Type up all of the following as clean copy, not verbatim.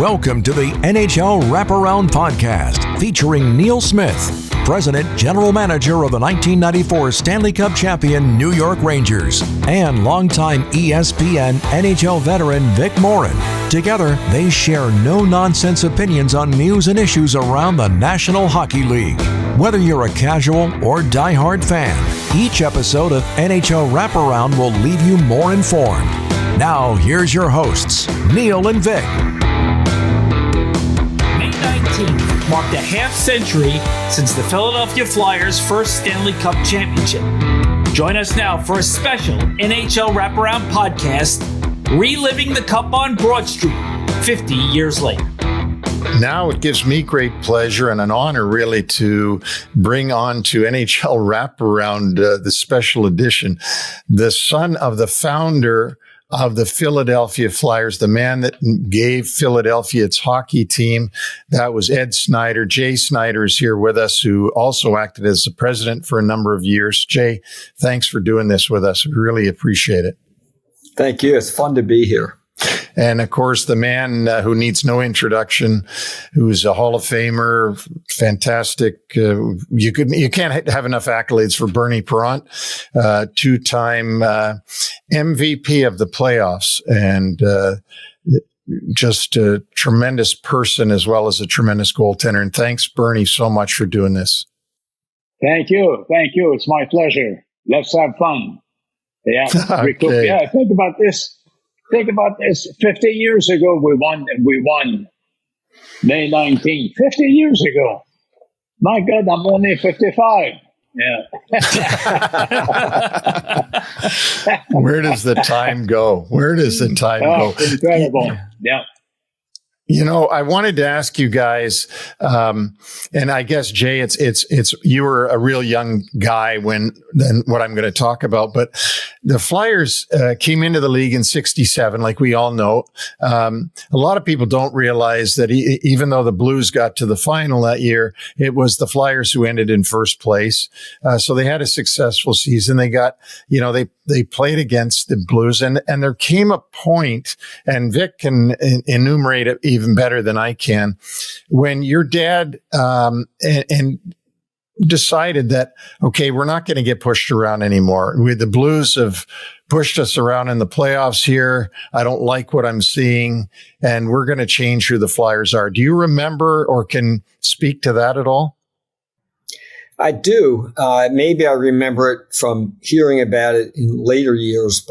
Welcome to the NHL WrapAround podcast featuring Neil Smith, President General Manager of the 1994 Stanley Cup champion New York Rangers, and longtime ESPN NHL veteran Vic Morren. Together, they share no-nonsense opinions on news and issues around the National Hockey League. Whether you're a casual or diehard fan, each episode of NHL WrapAround will leave you more informed. Now, here's your hosts, Neil and Vic. May 19th marked a half century since the Philadelphia Flyers' first Stanley Cup championship. Join us now for a special NHL WrapAround podcast, Reliving the Cup on Broad Street, 50 years later. Now it gives me great pleasure and an honor, really, to bring on to NHL WrapAround the special edition, the son of the founder of the Philadelphia Flyers, the man that gave Philadelphia its hockey team. That was Ed Snider. Jay Snider is here with us, who also acted as the president for a number of years. Jay, thanks for doing this with us. We really appreciate it. Thank you. It's fun to be here. And of course, the man who needs no introduction, who's a Hall of Famer, fantastic. You can't have enough accolades for Bernie Perrant, two-time MVP of the playoffs, and just a tremendous person as well as a tremendous goaltender. And thanks, Bernie, so much for doing this. Thank you. It's my pleasure. Let's have fun. Yeah. Okay. Yeah. Think about this. 50 years ago, we won May 19th. 50 years ago. My God, I'm only 55. Yeah. Where does the time go? Incredible. Yeah. You know, I wanted to ask you guys, and I guess Jay, it's you were a real young guy when what I'm going to talk about, but the Flyers came into the league in '67, like we all know. A lot of people don't realize that even though the Blues got to the final that year, it was the Flyers who ended in first place. So they had a successful season. They got, they played against the Blues, and there came a point, and Vic can enumerate it even better than I can, when your dad and decided that, okay, we're not going to get pushed around anymore. The Blues have pushed us around in the playoffs here. I don't like what I'm seeing, and we're going to change who the Flyers are. Do you remember or can speak to that at all? I do. Maybe I remember it from hearing about it in later years,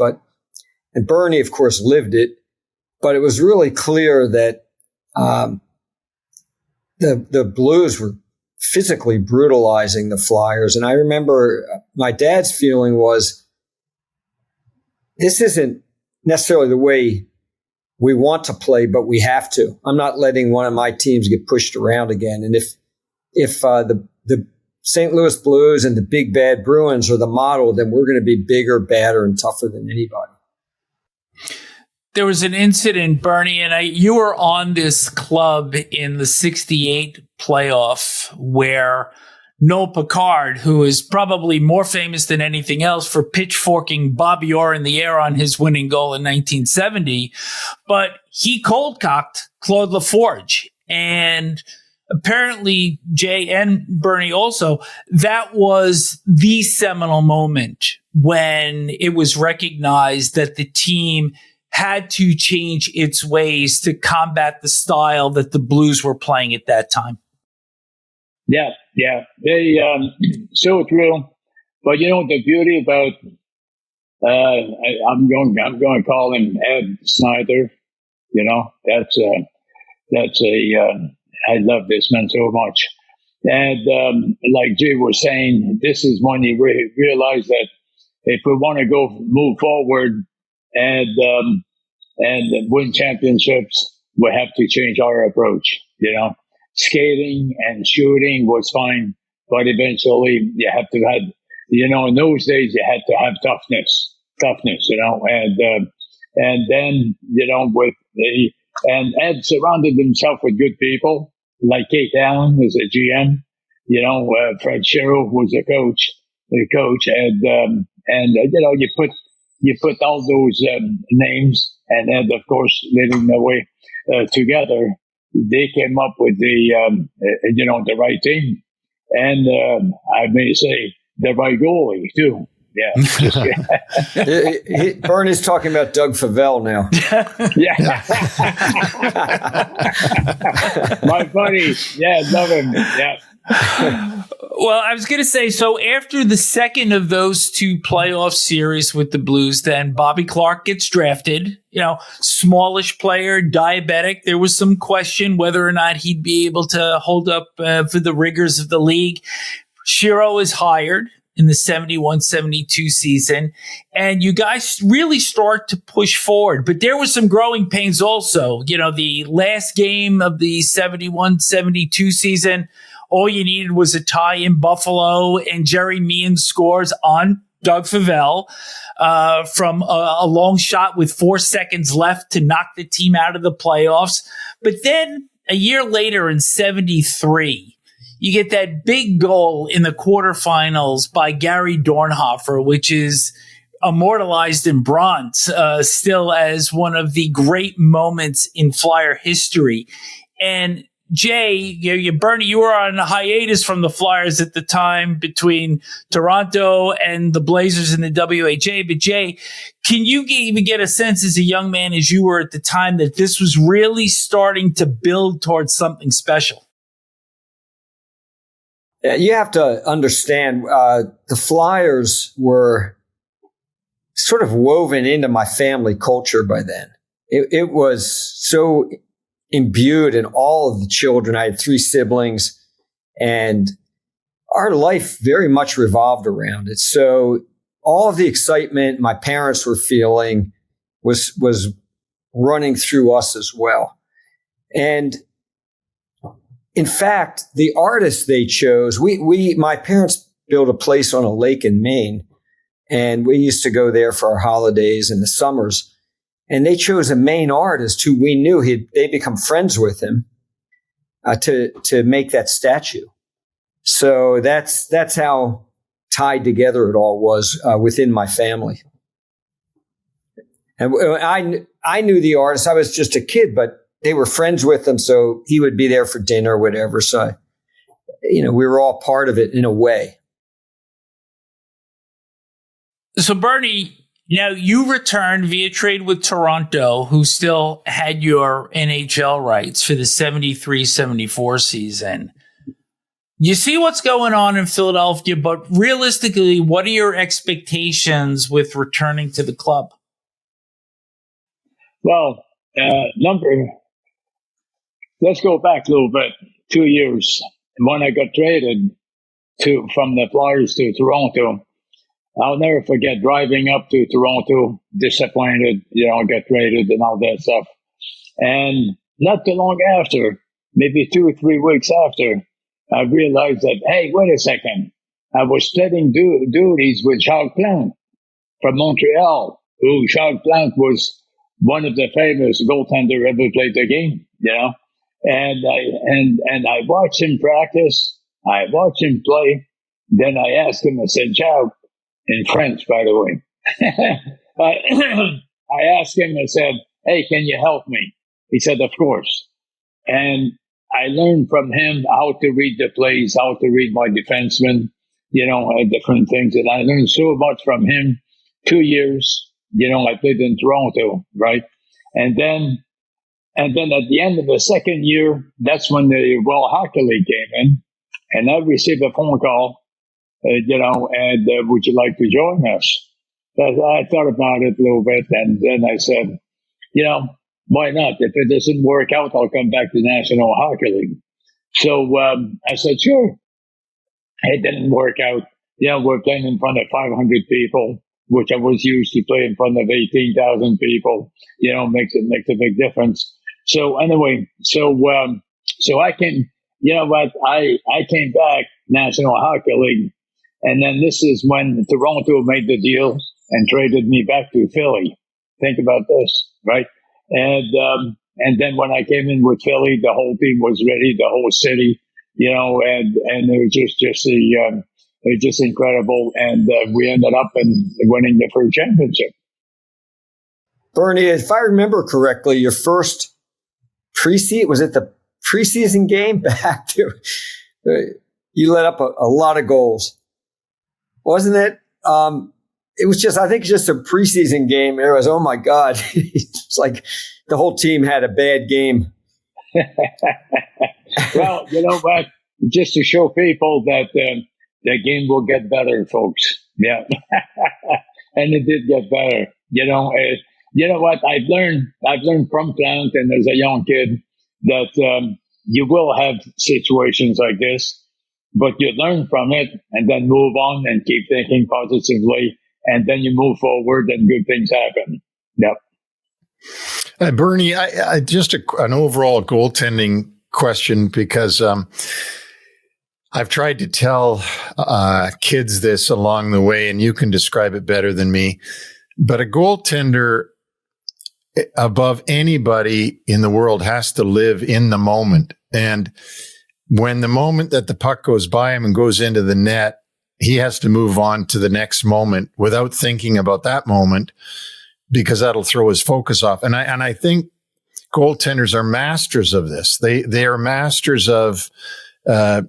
and Bernie, of course, lived it, but it was really clear that the Blues were physically brutalizing the Flyers. And I remember my dad's feeling was, this isn't necessarily the way we want to play, but we have to. I'm not letting one of my teams get pushed around again. And if the St. Louis Blues and the big bad Bruins are the model, then we're going to be bigger, badder, and tougher than anybody. There was an incident, Bernie, and you were on this club in the 68 playoff where Noel Picard, who is probably more famous than anything else for pitchforking Bobby Orr in the air on his winning goal in 1970, but he cold-cocked Claude Laforge. And apparently, Jay and Bernie also, that was the seminal moment when it was recognized that the team had to change its ways to combat the style that the Blues were playing at that time. Yeah. They so true. But the beauty about I'm going to call him Ed Snider. That's I love this man so much. And like Jay was saying, this is when you realize that if we want to move forward and win championships, we have to change our approach. Skating and shooting was fine, but eventually you have to have, in those days you had to have toughness, and then and Ed surrounded himself with good people like Kate Allen as a GM, Fred Shero was the coach, and you put all those names, and Ed, of course, leading the way together. they came up with the right team, and I may say the right goalie too. Yeah, Bernie's talking about Doug Favell now. Yeah, my buddy. Yeah, love him. Yeah. Well, I was going to say, so after the second of those two playoff series with the Blues, then Bobby Clarke gets drafted, smallish player, diabetic. There was some question whether or not he'd be able to hold up for the rigors of the league. Shero is hired in the 71-72 season, and you guys really start to push forward. But there was some growing pains also. The last game of the 71-72 season, all you needed was a tie in Buffalo, and Jerry Meehan scores on Doug Favell from a long shot with 4 seconds left to knock the team out of the playoffs. But then a year later in 73, you get that big goal in the quarterfinals by Gary Dornhofer, which is immortalized in bronze still as one of the great moments in Flyer history. And Jay, Bernie, you were on a hiatus from the Flyers at the time between Toronto and the Blazers in the WHA. But Jay, can you even get a sense as a young man as you were at the time that this was really starting to build towards something special? Yeah, you have to understand the Flyers were sort of woven into my family culture by then. It was so imbued in all of the children. I had 3 siblings, and our life very much revolved around it. So all of the excitement my parents were feeling was running through us as well. And in fact, the artists they chose, my parents built a place on a lake in Maine, and we used to go there for our holidays in the summers. And they chose a Maine artist who we knew they'd become friends with him to make that statue. So that's how tied together it all was within my family. And I knew the artist. I was just a kid, but they were friends with him, so he would be there for dinner or whatever. So, we were all part of it in a way. So, Bernie, now you returned via trade with Toronto, who still had your NHL rights for the 73-74 season. You see what's going on in Philadelphia, but realistically, what are your expectations with returning to the club? Well, let's go back a little bit, 2 years. When I got traded from the Flyers to Toronto, I'll never forget driving up to Toronto, disappointed, got traded and all that stuff. And not too long after, maybe 2 or 3 weeks after, I realized that, hey, wait a second. I was studying duties with Jacques Plante from Montreal, who Jacques Plante was one of the famous goaltender ever played the game, And I watched him practice. I watched him play. Then I asked him, I said, Jacques, in French, by the way. I asked him, I said, hey, can you help me? He said, of course. And I learned from him how to read the plays, how to read my defensemen, different things. And I learned so much from him. 2 years, I played in Toronto, right? And then at the end of the second year, that's when the World Hockey League came in. And I received a phone call, would you like to join us? I thought about it a little bit, and then I said, why not? If it doesn't work out, I'll come back to the National Hockey League. So I said, sure. It didn't work out. We're playing in front of 500 people, which I was used to play in front of 18,000 people. Makes a big difference. So anyway, so I came, I came back National Hockey League. And then this is when Toronto made the deal and traded me back to Philly. Think about this, right? And then when I came in with Philly, the whole team was ready, the whole city, and it was just incredible. And we ended up winning the first championship. Bernie, if I remember correctly, your first pre-season, was it the preseason game back, you let up a lot of goals, wasn't it? It was just, I think, just a preseason game. It was, oh my God, it's like the whole team had a bad game. Well, you know what? Just to show people that the game will get better, folks. Yeah, and it did get better. You know what? I've learned from Clanton as a young kid that you will have situations like this, but you learn from it and then move on and keep thinking positively, and then you move forward and good things happen. Yep. Bernie, I just an overall goaltending question, because I've tried to tell kids this along the way, and you can describe it better than me. But a goaltender, above anybody in the world, has to live in the moment. And when the moment that the puck goes by him and goes into the net, he has to move on to the next moment without thinking about that moment, because that'll throw his focus off. And I think goaltenders are masters of this. They are masters of, a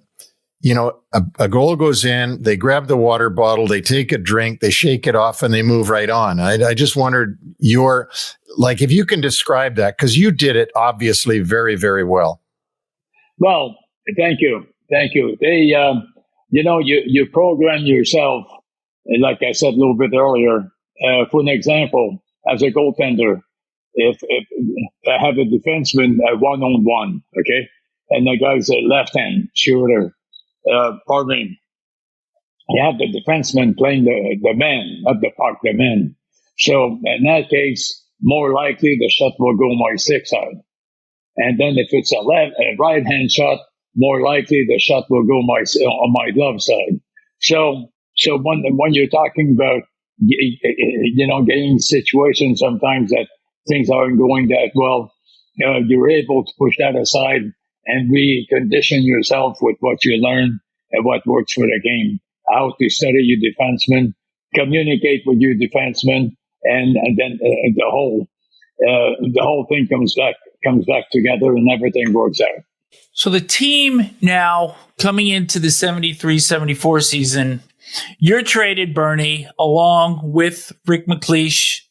goal goes in, they grab the water bottle, they take a drink, they shake it off, and they move right on. I just wondered if you can describe that, because you did it obviously very, very well. Well, thank you. They, you program yourself, like I said a little bit earlier. For an example, as a goaltender, if I have a defenseman one-on-one, okay, and the guy's a left-hand shooter, you have the defenseman playing the man, not the puck, the man. So in that case, more likely the shot will go my stick side. And then if it's a right-hand shot, more likely the shot will go on my glove side. So when you're talking about, getting situations sometimes that things aren't going that well, you're able to push that aside and recondition yourself with what you learn and what works for the game. How to study your defenseman, communicate with your defenseman, and then the whole thing comes back together and everything works out. So the team now coming into the 73-74 season, you're traded, Bernie, along with Rick McLeish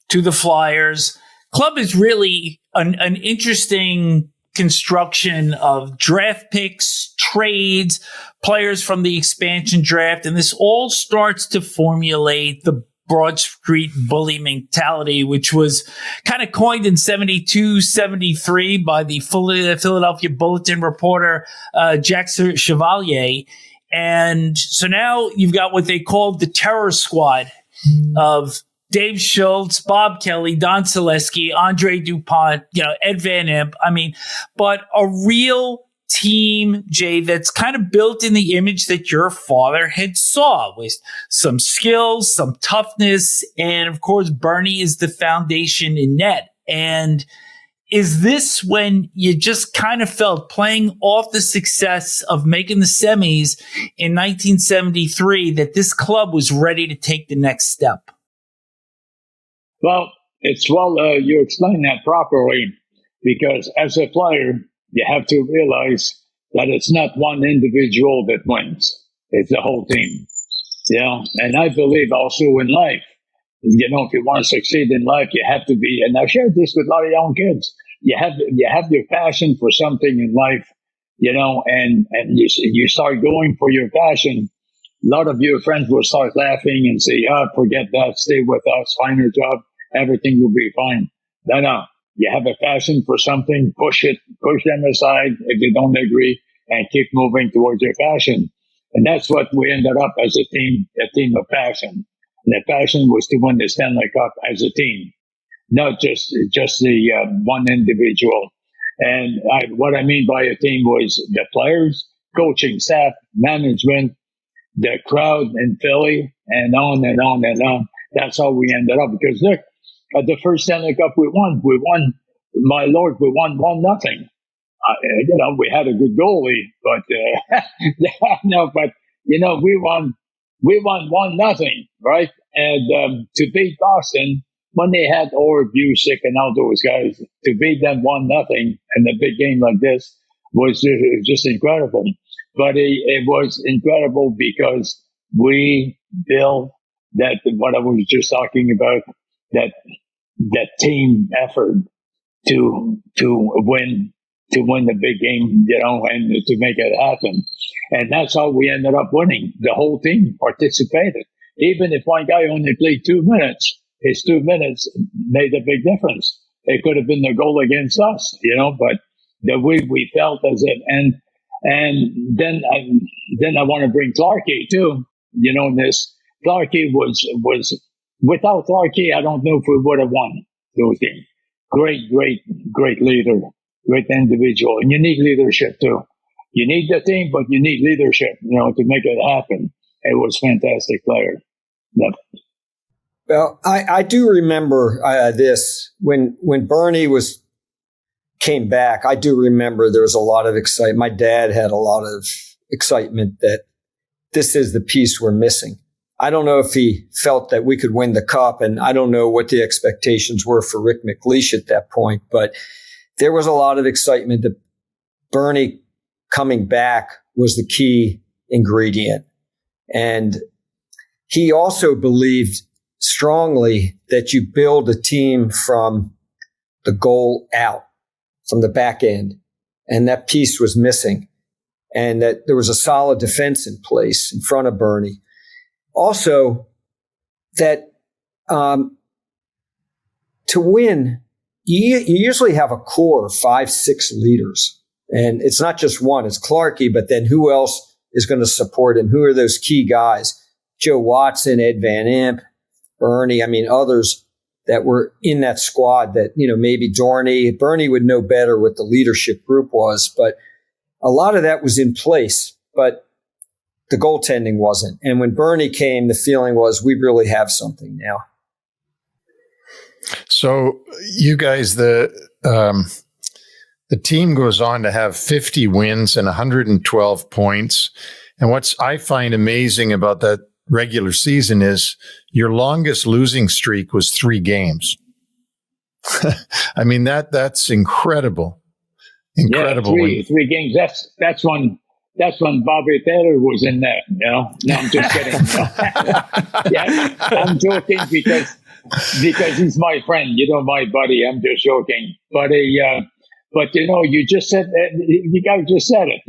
to the Flyers. Club is really an interesting construction of draft picks, trades, players from the expansion draft, and this all starts to formulate the Broad Street Bully mentality, which was kind of coined in 72-73 by the Philadelphia Bulletin reporter Jack Chevalier. And so now you've got what they called the terror squad of Dave Schultz, Bob Kelly, Don Selesky, Andre Dupont, Ed Van Imp. But a real team, Jay, that's kind of built in the image that your father had saw, with some skills, some toughness, and of course, Bernie is the foundation in net. And is this when you just kind of felt, playing off the success of making the semis in 1973, that this club was ready to take the next step? Well, you explained that properly, because as a player, you have to realize that it's not one individual that wins. It's the whole team. And I believe also in life, if you want to succeed in life, you have to be, and I've shared this with a lot of young kids, you have your passion for something in life, and you start going for your passion. A lot of your friends will start laughing and say, forget that, stay with us, find a job, everything will be fine. No. You have a passion for something, push them aside if they don't agree, and keep moving towards your passion. And that's what we ended up as a team of passion. And the passion was to win the Stanley Cup as a team, not just the one individual. And what I mean by a team was the players, coaching staff, management, the crowd in Philly, and on and on and on. That's how we ended up. Because look, at the first Stanley Cup we won, my Lord, we won 1-0. We had a good goalie, but we won 1-0, right? And to beat Boston, when they had Orr, Busick, and all those guys, to beat them 1-0 in a big game like this, was just incredible. But it was incredible because we built that, what I was just talking about, that team effort to win the big game, and to make it happen. And that's how we ended up winning. The whole team participated. Even if one guy only played 2 minutes, his 2 minutes made a big difference. It could have been the goal against us, but the way we felt as it. And then I want to bring Clarkey too. This Clarkey was without Clarkey, I don't know if we would have won those games. Great leader, great individual, and you need leadership too. You need the team, but you need leadership, to make it happen. It was fantastic player. Yep. Well, I do remember this when Bernie came back. I do remember there was a lot of excitement. My dad had a lot of excitement that this is the piece we're missing. I don't know if he felt that we could win the cup, and I don't know what the expectations were for Rick McLeish at that point, but there was a lot of excitement that Bernie coming back was the key ingredient. And he also believed strongly that you build a team from the goal out, from the back end. And that piece was missing. And that there was a solid defense in place in front of Bernie. Also, that to win, you usually have a core of 5-6 leaders. And it's not just one, it's Clarkey, but then who else is going to support him? Who are those key guys? Joe Watson, Ed Van Imp, Bernie, others that were in that squad that, maybe Bernie would know better what the leadership group was, but a lot of that was in place, but the goaltending wasn't. And when Bernie came, the feeling was we really have something now. So you guys, the team goes on to have 50 wins and 112 points. And what I find amazing about that regular season is your longest losing streak was 3 games. That's incredible. Incredible. Yeah, three games. That's when Bobby Orr was in there. No, I'm just kidding. Yeah, I'm joking because he's my friend. My buddy. I'm just joking. But you just said you guys just said it.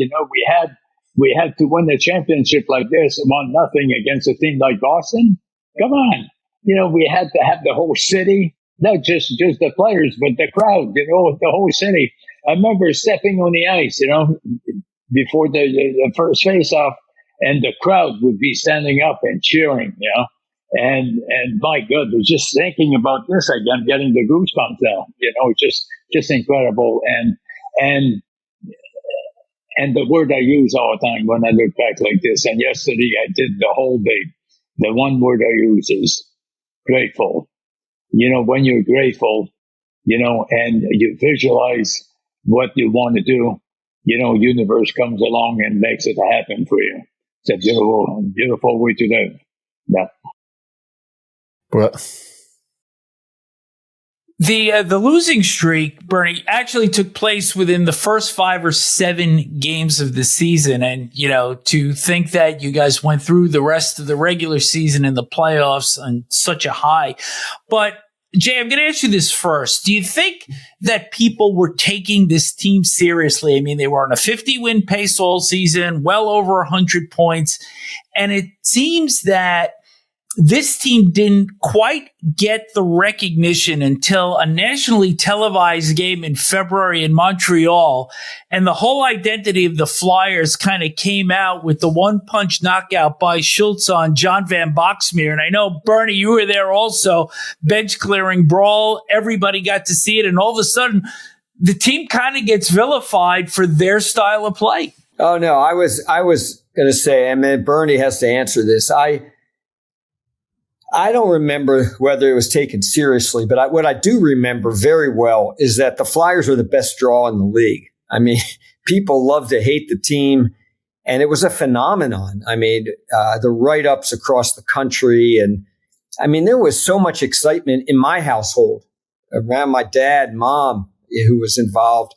We had to win the championship like this, 1-0 against a team like Boston. Come on, we had to have the whole city, not just the players, but the crowd. The whole city. I remember stepping on the ice, before the first face-off, and the crowd would be standing up and cheering, and my goodness, just thinking about this again, getting the goosebumps now, just incredible. And the word I use all the time when I look back like this, and yesterday I did the whole day, the one word I use is grateful. When you're grateful, and you visualize what you want to do, universe comes along and makes it happen for you. It's a beautiful, beautiful way to live. Yeah. Well, the losing streak, Bernie, actually took place within the first 5 or 7 games of the season. And, to think that you guys went through the rest of the regular season and the playoffs on such a high. But Jay, I'm going to ask you this first. Do you think that people were taking this team seriously? They were on a 50-win pace all season, well over 100 points. And it seems that this team didn't quite get the recognition until a nationally televised game in February in Montreal. And the whole identity of the Flyers kind of came out with the one-punch knockout by Schultz on John Van Boxmeer. And I know, Bernie, you were there also, bench-clearing brawl. Everybody got to see it. And all of a sudden, the team kind of gets vilified for their style of play. Oh, no, I was going to say, Bernie has to answer this. I don't remember whether it was taken seriously, but what I do remember very well is that the Flyers were the best draw in the league. People love to hate the team, and it was a phenomenon. The write-ups across the country, and there was so much excitement in my household around my dad and mom who was involved.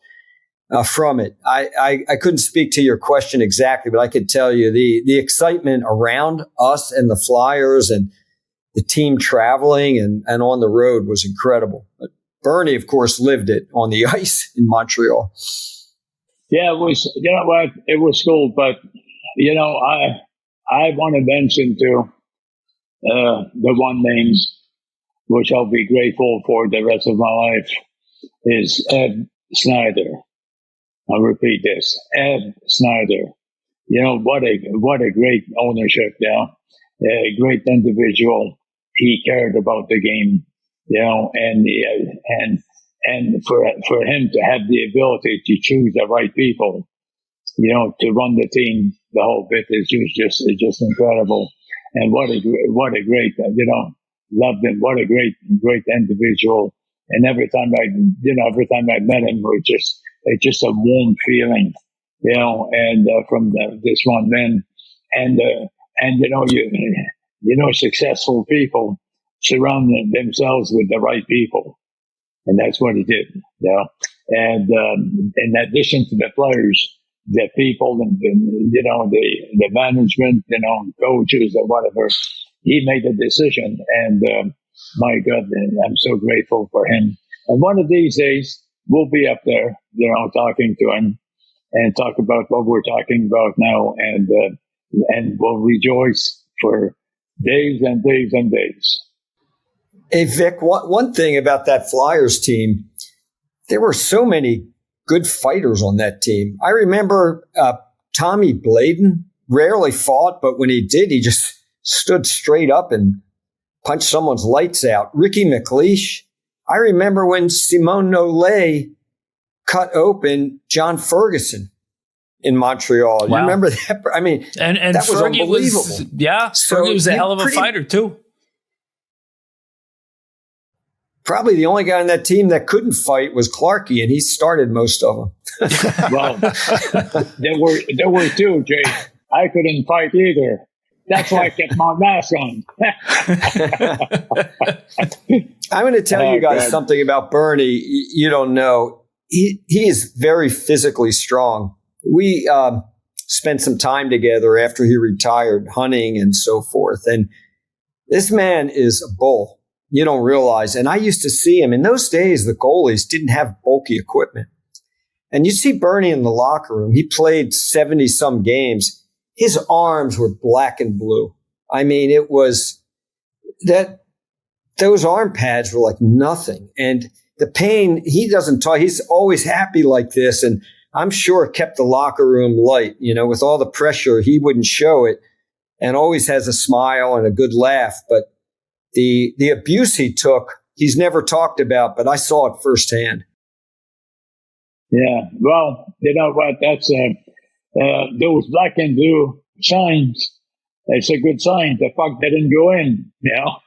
from it. I couldn't speak to your question exactly, but I could tell you the excitement around us and the Flyers and the team traveling and on the road was incredible. But Bernie, of course, lived it on the ice in Montreal. Yeah, it was, you know what, it was cool. But, you know, I want to mention too, the one name, which I'll be grateful for the rest of my life, is Ed Snider. I'll repeat this, Ed Snider. You know, what a great ownership now. A great individual. He cared about the game, you know, and for him to have the ability to choose the right people, you know, to run the team, the whole bit is just incredible. And what a great, you know, loved him. What a great individual. And every time I met him, it's just a warm feeling, you know, and from this one man, and you know, successful people surround themselves with the right people. And that's what he did, you know. And in addition to the players, the people and you know, the management, you know, coaches or whatever, he made a decision. And my God, I'm so grateful for him. And one of these days, we'll be up there, you know, talking to him and talk about what we're talking about now, and we'll rejoice for days and days and days. Hey, Vic, one thing about that Flyers team, there were so many good fighters on that team. I remember Tommy Bladen rarely fought, but when he did, he just stood straight up and punched someone's lights out. Ricky McLeish. I remember when Simone Nollet cut open John Ferguson in Montreal. Wow. You remember that? I mean, and that was Fergie unbelievable. Fergie was a hell of a fighter too. Probably the only guy on that team that couldn't fight was Clarkey, and he started most of them. Well, there were two, Jay. I couldn't fight either. That's why I kept my mask on. I'm going to tell you guys something about Bernie you don't know. He is very physically strong. We spent some time together after he retired, hunting and so forth. And this man is a bull. You don't realize. And I used to see him. In those days, the goalies didn't have bulky equipment. And you see Bernie in the locker room. He played 70-some games. His arms were black and blue. I mean, it was that those arm pads were like nothing. And the pain, he doesn't talk. He's always happy like this. And I'm sure it kept the locker room light. You know, with all the pressure, he wouldn't show it and always has a smile and a good laugh. But the abuse he took, he's never talked about, but I saw it firsthand. Yeah. Well, you know what? That's those black and blue signs. It's a good sign. The puck didn't go in. You know,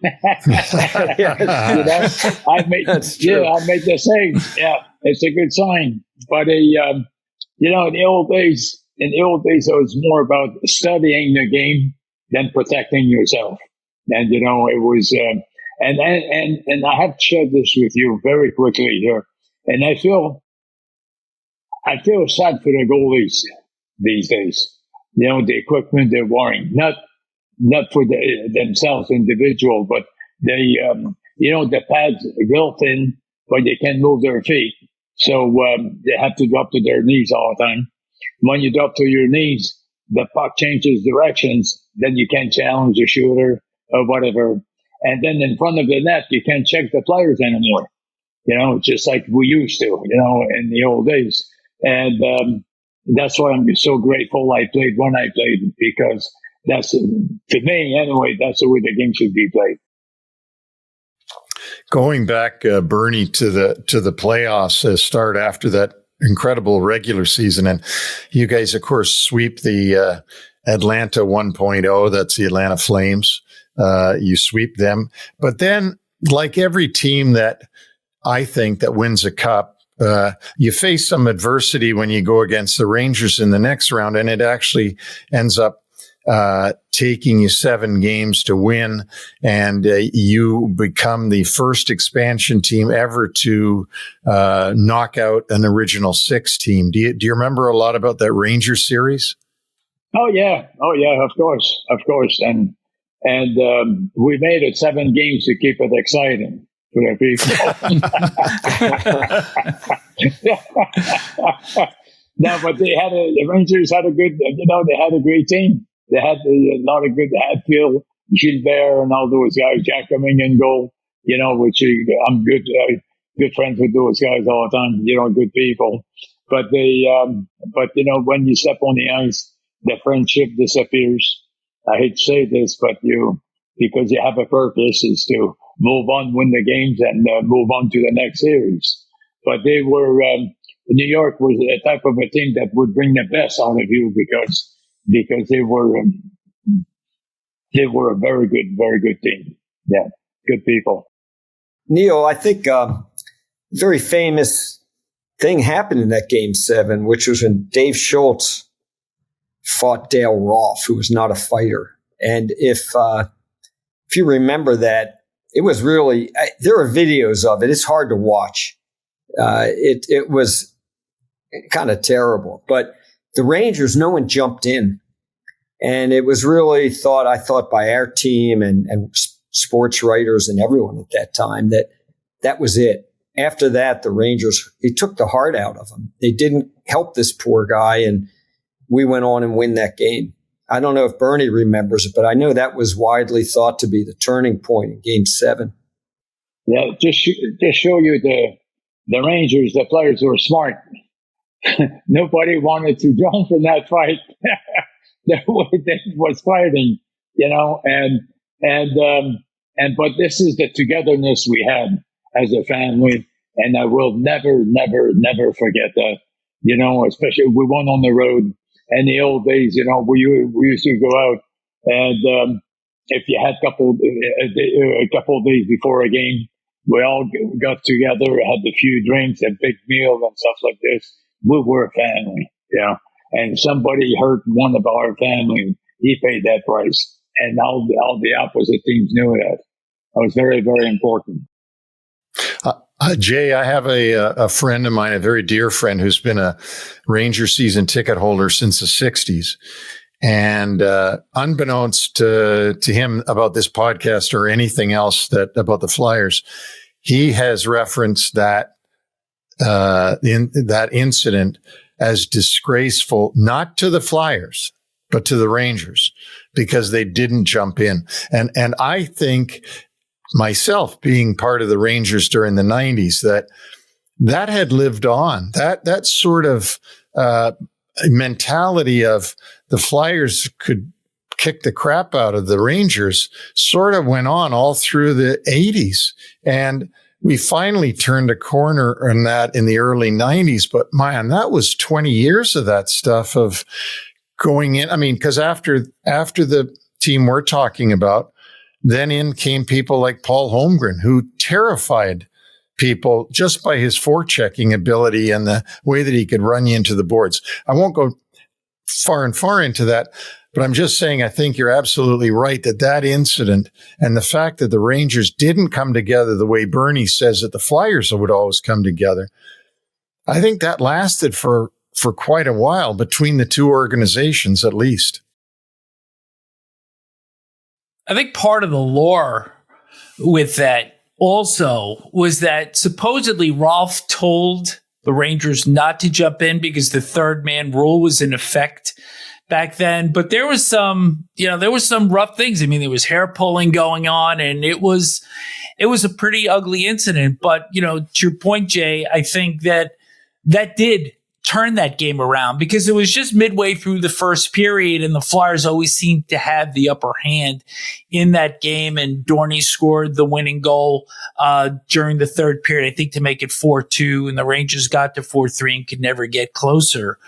you know? I made the same. Yeah, it's a good sign. But you know, in the old days, it was more about studying the game than protecting yourself. And you know, it was, and I have to share this with you very quickly here. And I feel sad for the goalies these days. You know, the equipment they're wearing, not for themselves individual, but they, you know, the pads are built in, but they can't move their feet. So, they have to drop to their knees all the time. When you drop to your knees, the puck changes directions, then you can't challenge the shooter or whatever. And then in front of the net, you can't check the players anymore. You know, just like we used to, you know, in the old days. And, that's why I'm so grateful I played when I played, because that's, to me anyway, that's the way the game should be played. Going back, Bernie, to the playoffs start after that incredible regular season, and you guys, of course, sweep the Atlanta 1.0. That's the Atlanta Flames. You sweep them, but then, like every team that I think that wins a cup, you face some adversity when you go against the Rangers in the next round, and it actually ends up taking you 7 games to win, and you become the first expansion team ever to knock out an original 6 team. Do you remember a lot about that Rangers series? Oh yeah, of course, and we made it 7 games to keep it exciting for the people. No, but the Rangers had a good, they had a great team. They had a lot of good Hatfield, Gilbert, and all those guys. Jack coming in goal, which I'm good friends with those guys all the time. Good people. But when you step on the ice, the friendship disappears. I hate to say this, but because you have a purpose, is to move on, win the games, and move on to the next series. But they were, New York was a type of a team that would bring the best out of you because they were a very good team. Yeah, good people. Neil, I think a very famous thing happened in that Game 7, which was when Dave Schultz fought Dale Rolfe, who was not a fighter. And if you remember that, it was really, there are videos of it. It's hard to watch. It was kind of terrible. But the Rangers, no one jumped in. And it was really I thought by our team and sports writers and everyone at that time that was it. After that, the Rangers, it took the heart out of them. They didn't help this poor guy, and we went on and win that game. I don't know if Bernie remembers it, but I know that was widely thought to be the turning point in Game 7. Yeah, just show you the Rangers, the players who were smart. Nobody wanted to jump in that fight. They was fighting, but this is the togetherness we had as a family, and I will never forget that. Especially we went on the road. In the old days, we used to go out, and if you had a couple of days before a game, we all got together, had a few drinks, a big meal, and stuff like this. We were a family, And somebody hurt one of our family, he paid that price, and all the opposite teams knew that. It was very, very important. Jay, I have a friend of mine, a very dear friend, who's been a Ranger season ticket holder since the 60s. And unbeknownst to him about this podcast or anything else about the Flyers, he has referenced that that incident as disgraceful, not to the Flyers, but to the Rangers, because they didn't jump in. And I think, myself being part of the Rangers during the 90s, that had lived on. That sort of mentality of the Flyers could kick the crap out of the Rangers sort of went on all through the 80s. And we finally turned a corner on that in the early 90s. But man, that was 20 years of that stuff of going in. I mean, because after the team we're talking about, then in came people like Paul Holmgren, who terrified people just by his forechecking ability and the way that he could run you into the boards. I won't go far into that, but I'm just saying I think you're absolutely right that incident and the fact that the Rangers didn't come together the way Bernie says that the Flyers would always come together, I think that lasted for quite a while between the two organizations, at least. I think part of the lore with that also was that supposedly Rolfe told the Rangers not to jump in because the third man rule was in effect back then. But there was some rough things. I mean, there was hair pulling going on, and it was a pretty ugly incident. But, to your point, Jay, I think that did turn that game around because it was just midway through the first period and the Flyers always seemed to have the upper hand in that game. And Dorney scored the winning goal during the third period, I think, to make it 4-2, and the Rangers got to 4-3 and could never get closer.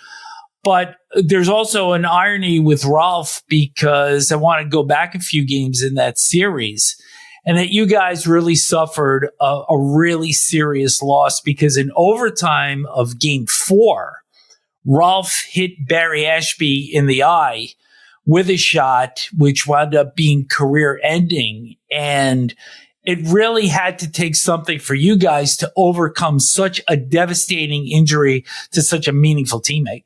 But there's also an irony with Rolfe because I want to go back a few games in that series, and that you guys really suffered a really serious loss because in overtime of Game 4, Rolfe hit Barry Ashby in the eye with a shot, which wound up being career ending. And it really had to take something for you guys to overcome such a devastating injury to such a meaningful teammate.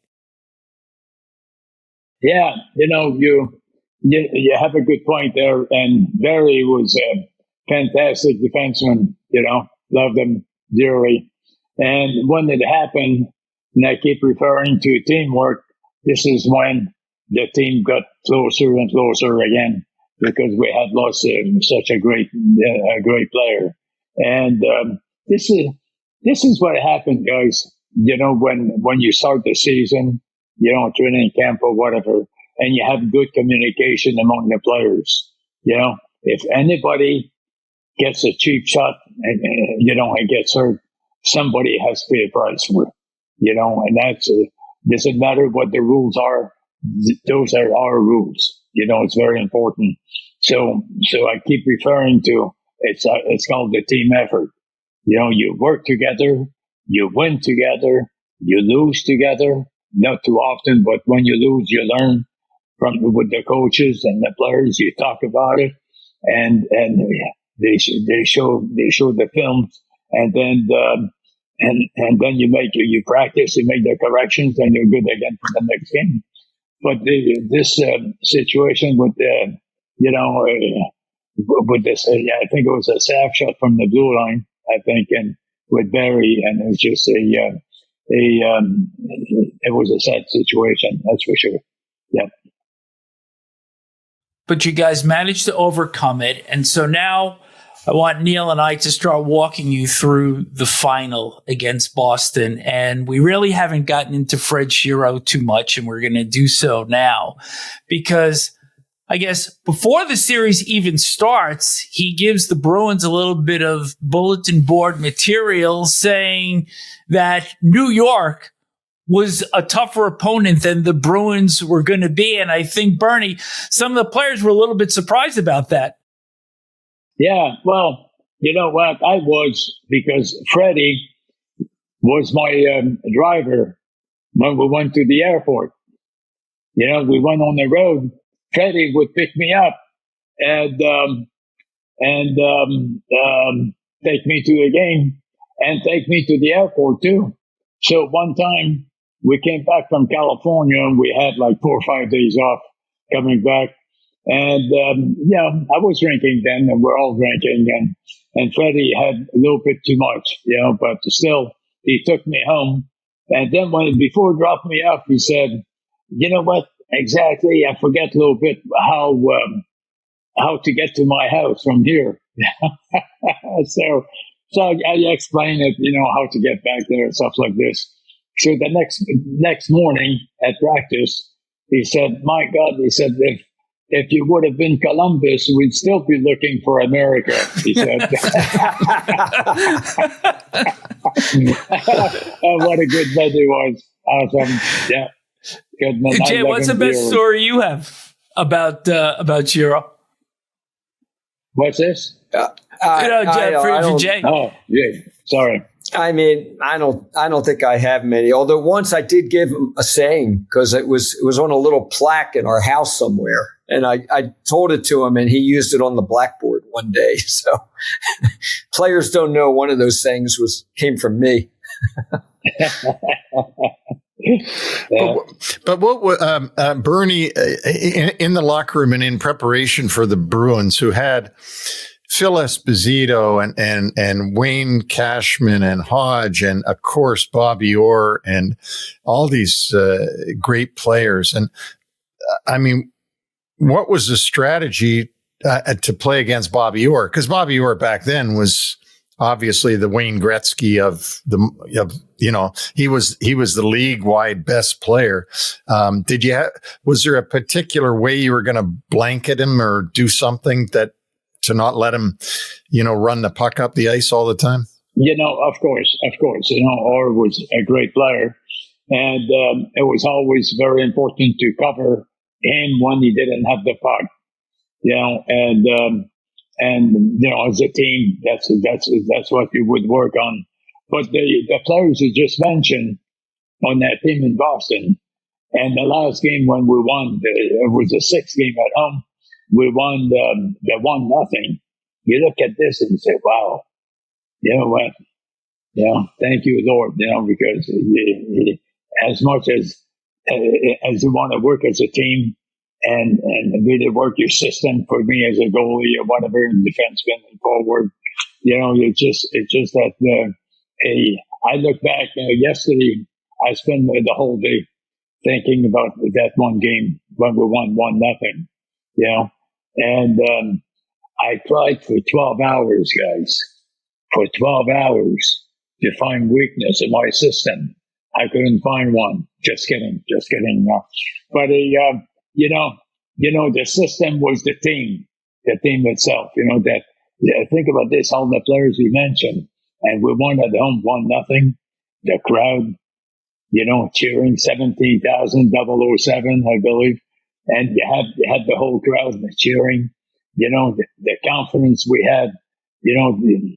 Yeah, you have a good point there. And Barry was a fantastic defenseman, loved him dearly. And when it happened, and I keep referring to teamwork, this is when the team got closer and closer again, because we had lost such a great player. And this is what happened, guys. When you start the season, training camp or whatever, and you have good communication among the players. If anybody gets a cheap shot and gets hurt, somebody has to pay a price for it. And that's doesn't matter what the rules are. Those are our rules. It's very important. So I keep referring to it's called the team effort. You work together, you win together, you lose together. Not too often, but when you lose, you learn with the coaches and the players. You talk about it, and they show the films, and then and then you practice, you make the corrections, and you're good again for the next game. But this situation with with this, I think it was a safe shot from the blue line, I think, and with Barry, and it was just it was a sad situation, that's for sure. Yeah. But you guys managed to overcome it. And so now I want Neil and I to start walking you through the final against Boston. And we really haven't gotten into Fred Shero too much, and we're going to do so now, because I guess before the series even starts, he gives the Bruins a little bit of bulletin board material saying that New York was a tougher opponent than the Bruins were going to be. And I think, Bernie, some of the players were a little bit surprised about that. Yeah, well, you know what? I was, because Freddie was my driver when we went to the airport. We went on the road. Freddie would pick me up and take me to the game and take me to the airport too. So one time we came back from California and we had like 4 or 5 days off coming back. And, I was drinking then, and we're all drinking, and Freddie had a little bit too much, but still he took me home. And then before he dropped me off, he said, you know what? Exactly. I forget a little bit how to get to my house from here. So I explained it, how to get back there and stuff like this. So the next morning at practice, he said, my God, he said, if you would have been Columbus, we'd still be looking for America, he said. Oh, what a good buddy he was. Awesome. Yeah. Good man. Jay, what's the best story you have about Shero? What's this? For Jay. Oh, yeah. Sorry. I mean, I don't think I have many. Although once I did give him a saying, because it was on a little plaque in our house somewhere, and I told it to him, and he used it on the blackboard one day. So players don't know one of those things came from me. But what Bernie in the locker room and in preparation for the Bruins, who had Phil Esposito and Wayne Cashman and Hodge and of course Bobby Orr and all these great players, and I mean, what was the strategy to play against Bobby Orr? Because Bobby Orr back then was obviously the Wayne Gretzky he was the league-wide best player. Was there a particular way you were going to blanket him or do something to not let him, run the puck up the ice all the time? Of course. Orr was a great player, and it was always very important to cover him when he didn't have the puck. And as a team, that's what we would work on. But the players you just mentioned on that team in Boston, And the last game when we won, it was a 6 game at home. We won the 1-0. You look at this and say, wow, you know what? Thank you, Lord, because as much as you want to work as a team and really work your system, for me as a goalie or whatever, defenseman and forward, it's just that I look back yesterday, I spent the whole day thinking about that one game when we won 1-0, and I cried for 12 hours, guys, for 12 hours to find weakness in my system. I couldn't find one. Just kidding. But the system was the team itself. Think about this, all the players you mentioned, and we won at home 1-0. The crowd, cheering 17,000 007, I believe, and you had the whole crowd cheering. The confidence we had. The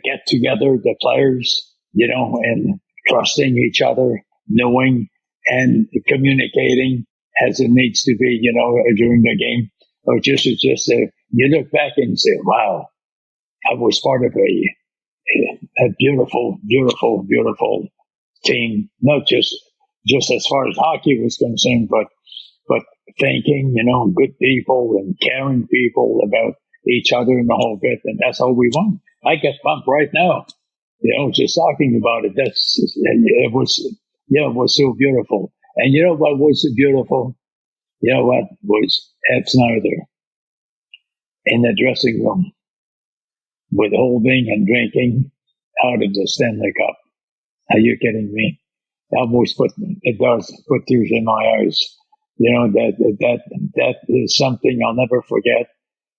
get together, the players, and trusting each other, knowing and communicating as it needs to be, during the game. Or just you look back and say, wow, I was part of a beautiful, beautiful, beautiful team. Not just as far as hockey was concerned, but thinking, good people and caring people about each other and the whole bit. And that's how we won. I get pumped right now, just talking about it. It was so beautiful. And you know what was so beautiful? You know what was Ed Snider in the dressing room with holding and drinking out of the Stanley Cup. Are you kidding me? It does put tears in my eyes. That is something I'll never forget.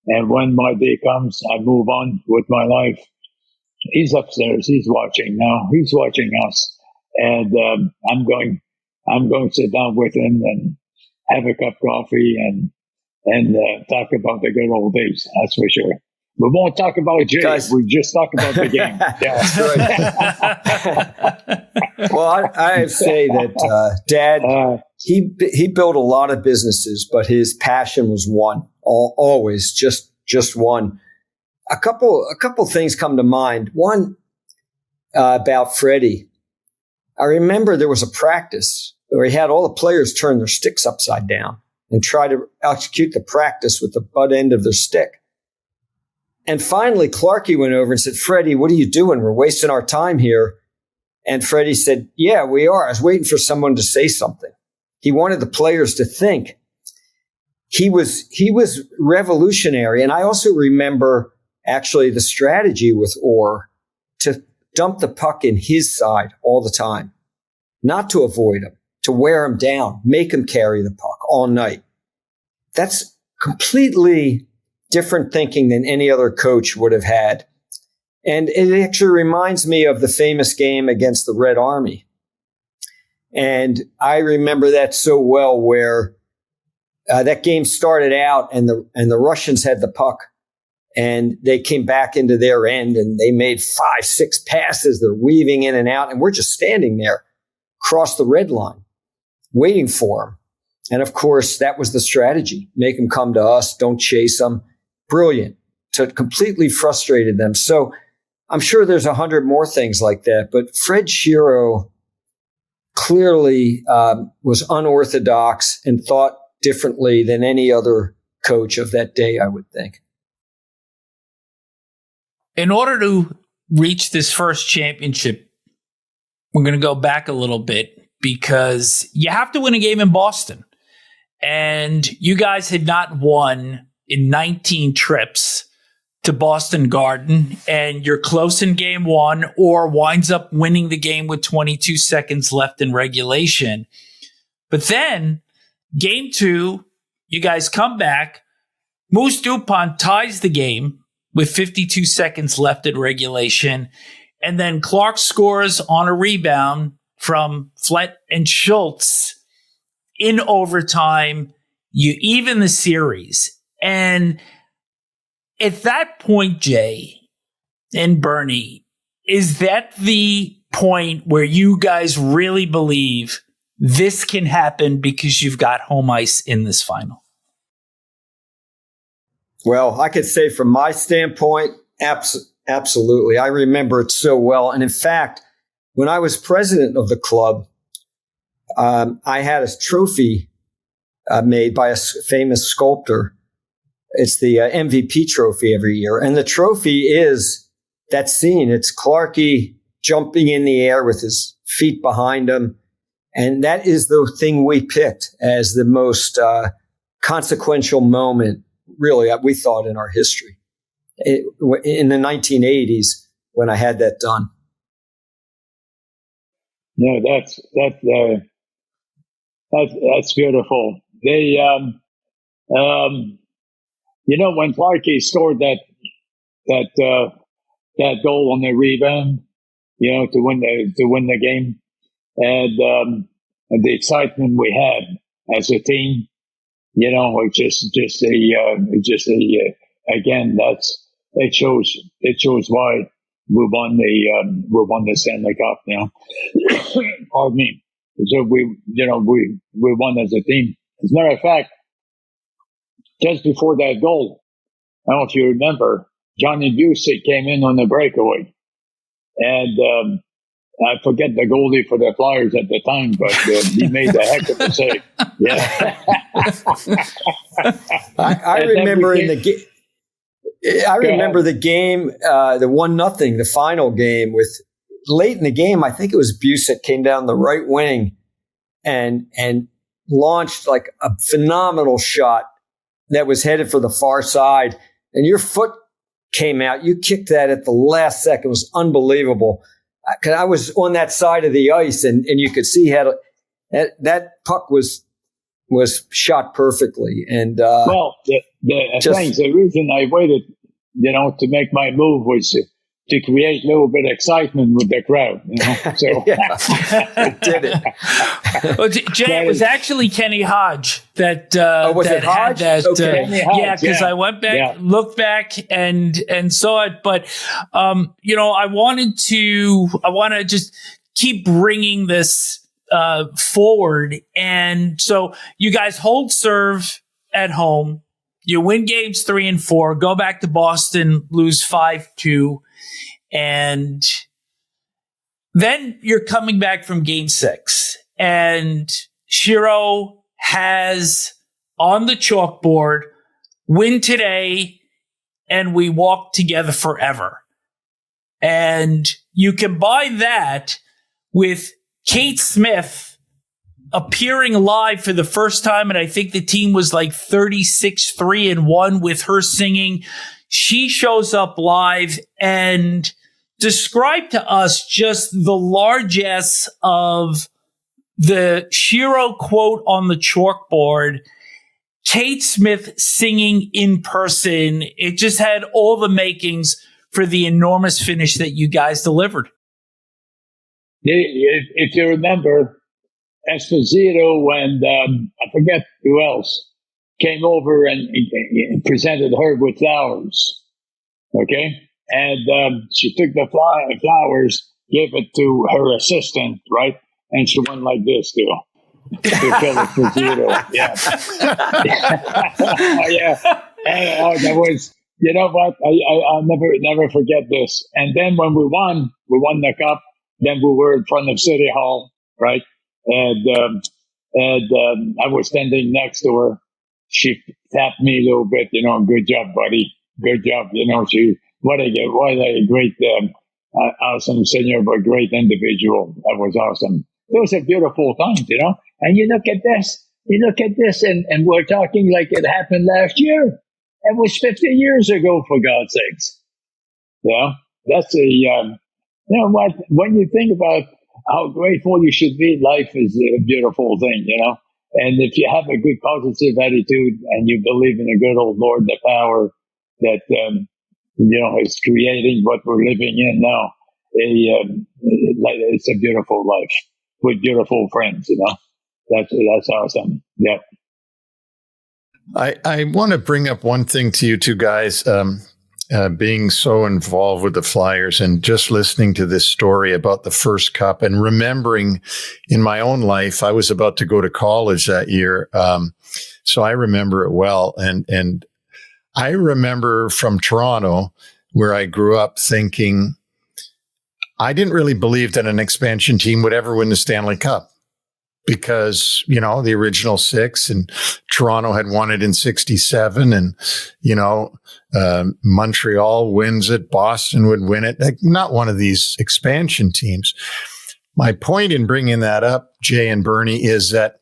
And when my day comes, I move on with my life. He's upstairs. He's watching now. He's watching us. And I'm going to sit down with him and have a cup of coffee and talk about the good old days. That's for sure. We won't talk about Jay. Guys. We just talk about the game. Yeah. Well, I say that Dad, he built a lot of businesses, but his passion was one. Always just one. A couple things come to mind. One about Freddie. I remember there was a practice where he had all the players turn their sticks upside down and try to execute the practice with the butt end of their stick. And finally, Clarkie went over and said, Freddie, what are you doing? We're wasting our time here. And Freddie said, yeah, we are. I was waiting for someone to say something. He wanted the players to think. He was revolutionary. And I also remember actually the strategy with Orr to dump the puck in his side all the time, not to avoid him, to wear him down, make him carry the puck all night. That's completely different thinking than any other coach would have had. And it actually reminds me of the famous game against the Red Army. And I remember that so well, where that game started out and the Russians had the puck and they came back into their end and they made 5-6 passes. They're weaving in and out and we're just standing there across the red line waiting for them. And of course, that was the strategy. Make them come to us. Don't chase them. Brilliant. So it completely frustrated them. So I'm sure there's 100 more things like that. But Fred Shero clearly was unorthodox and thought differently than any other coach of that day, I would think. In order to reach this first championship, we're going to go back a little bit because you have to win a game in Boston. And you guys had not won in 19 trips to Boston Garden, and you're close in game one or winds up winning the game with 22 seconds left in regulation. But then game two, you guys come back. Moose Dupont ties the game with 52 seconds left in regulation. And then Clark scores on a rebound from Flett and Schultz in overtime. You even the series. And at that point, Jay and Bernie, is that the point where you guys really believe this can happen because you've got home ice in this final? Well, I could say from my standpoint, absolutely. I remember it so well. And in fact, when I was president of the club, I had a trophy made by a famous sculptor. It's the MVP trophy every year. And the trophy is that scene. It's Clarkie jumping in the air with his feet behind him. And that is the thing we picked as the most consequential moment, really, we thought, in our history. In the 1980s, when I had that done. No, that's beautiful. They, when Clarkie scored that goal on the rebound, to win the game, and the excitement we had as a team, again, it shows why we won the Stanley Cup. Pardon me. So we won as a team. As a matter of fact, just before that goal, I don't know if you remember, Johnny Busey came in on the breakaway, and I forget the goalie for the Flyers at the time, but he made a heck of a save. Yeah, I remember in the game. I remember the game, the 1-0, the final game. With late in the game, I think it was Busey came down the right wing and launched like a phenomenal shot that was headed for the far side, and your foot came out. You kicked that at the last second. It was unbelievable. Because I was on that side of the ice, and you could see how that puck was shot perfectly. And the reason I waited, to make my move was to create a little bit of excitement with the crowd. So it did it. Well, Jay, it was actually Kenny Hodge that was that it Hodge? had that. Okay. Yeah, because I went back, looked back, and saw it. But I want to just keep bringing this forward. And so you guys hold serve at home. You win games 3 and 4. Go back to Boston, lose 5-2. And then you're coming back from game 6, and Shero has on the chalkboard, win today and we walk together forever. And you combine that with Kate Smith appearing live for the first time, and I think the team was like 36-3-1 with her singing. She shows up live and describe to us just the largesse of the Shero quote on the chalkboard, Kate Smith singing in person. It just had all the makings for the enormous finish that you guys delivered. If you remember, Esposito and I forget who else came over and presented her with flowers. Okay? And she took the flowers, gave it to her assistant, right? And she went like this, too. To kill Esposito. Yeah. Yeah. And that was, you know what? I'll never forget this. And then when we won the cup, then we were in front of City Hall, right? And I was standing next to her. She tapped me a little bit, good job, buddy. Good job. What a great, awesome singer, but great individual. That was awesome. It was a beautiful time, And you look at this, and we're talking like it happened last year. It was 50 years ago, for God's sakes. Yeah, that's what? When you think about how grateful you should be, life is a beautiful thing, And if you have a good positive attitude and you believe in a good old Lord, the power that, is creating what we're living in now, it's a beautiful life with beautiful friends, That's awesome. Yeah. I want to bring up one thing to you two guys. being so involved with the Flyers and just listening to this story about the first cup and remembering in my own life, I was about to go to college that year. So I remember it well. And I remember from Toronto, where I grew up, thinking I didn't really believe that an expansion team would ever win the Stanley Cup because, you know, the original six and Toronto had won it in 67 and, you know, Montreal wins it. Boston would win it. Like, not one of these expansion teams. My point in bringing that up, Jay and Bernie, is that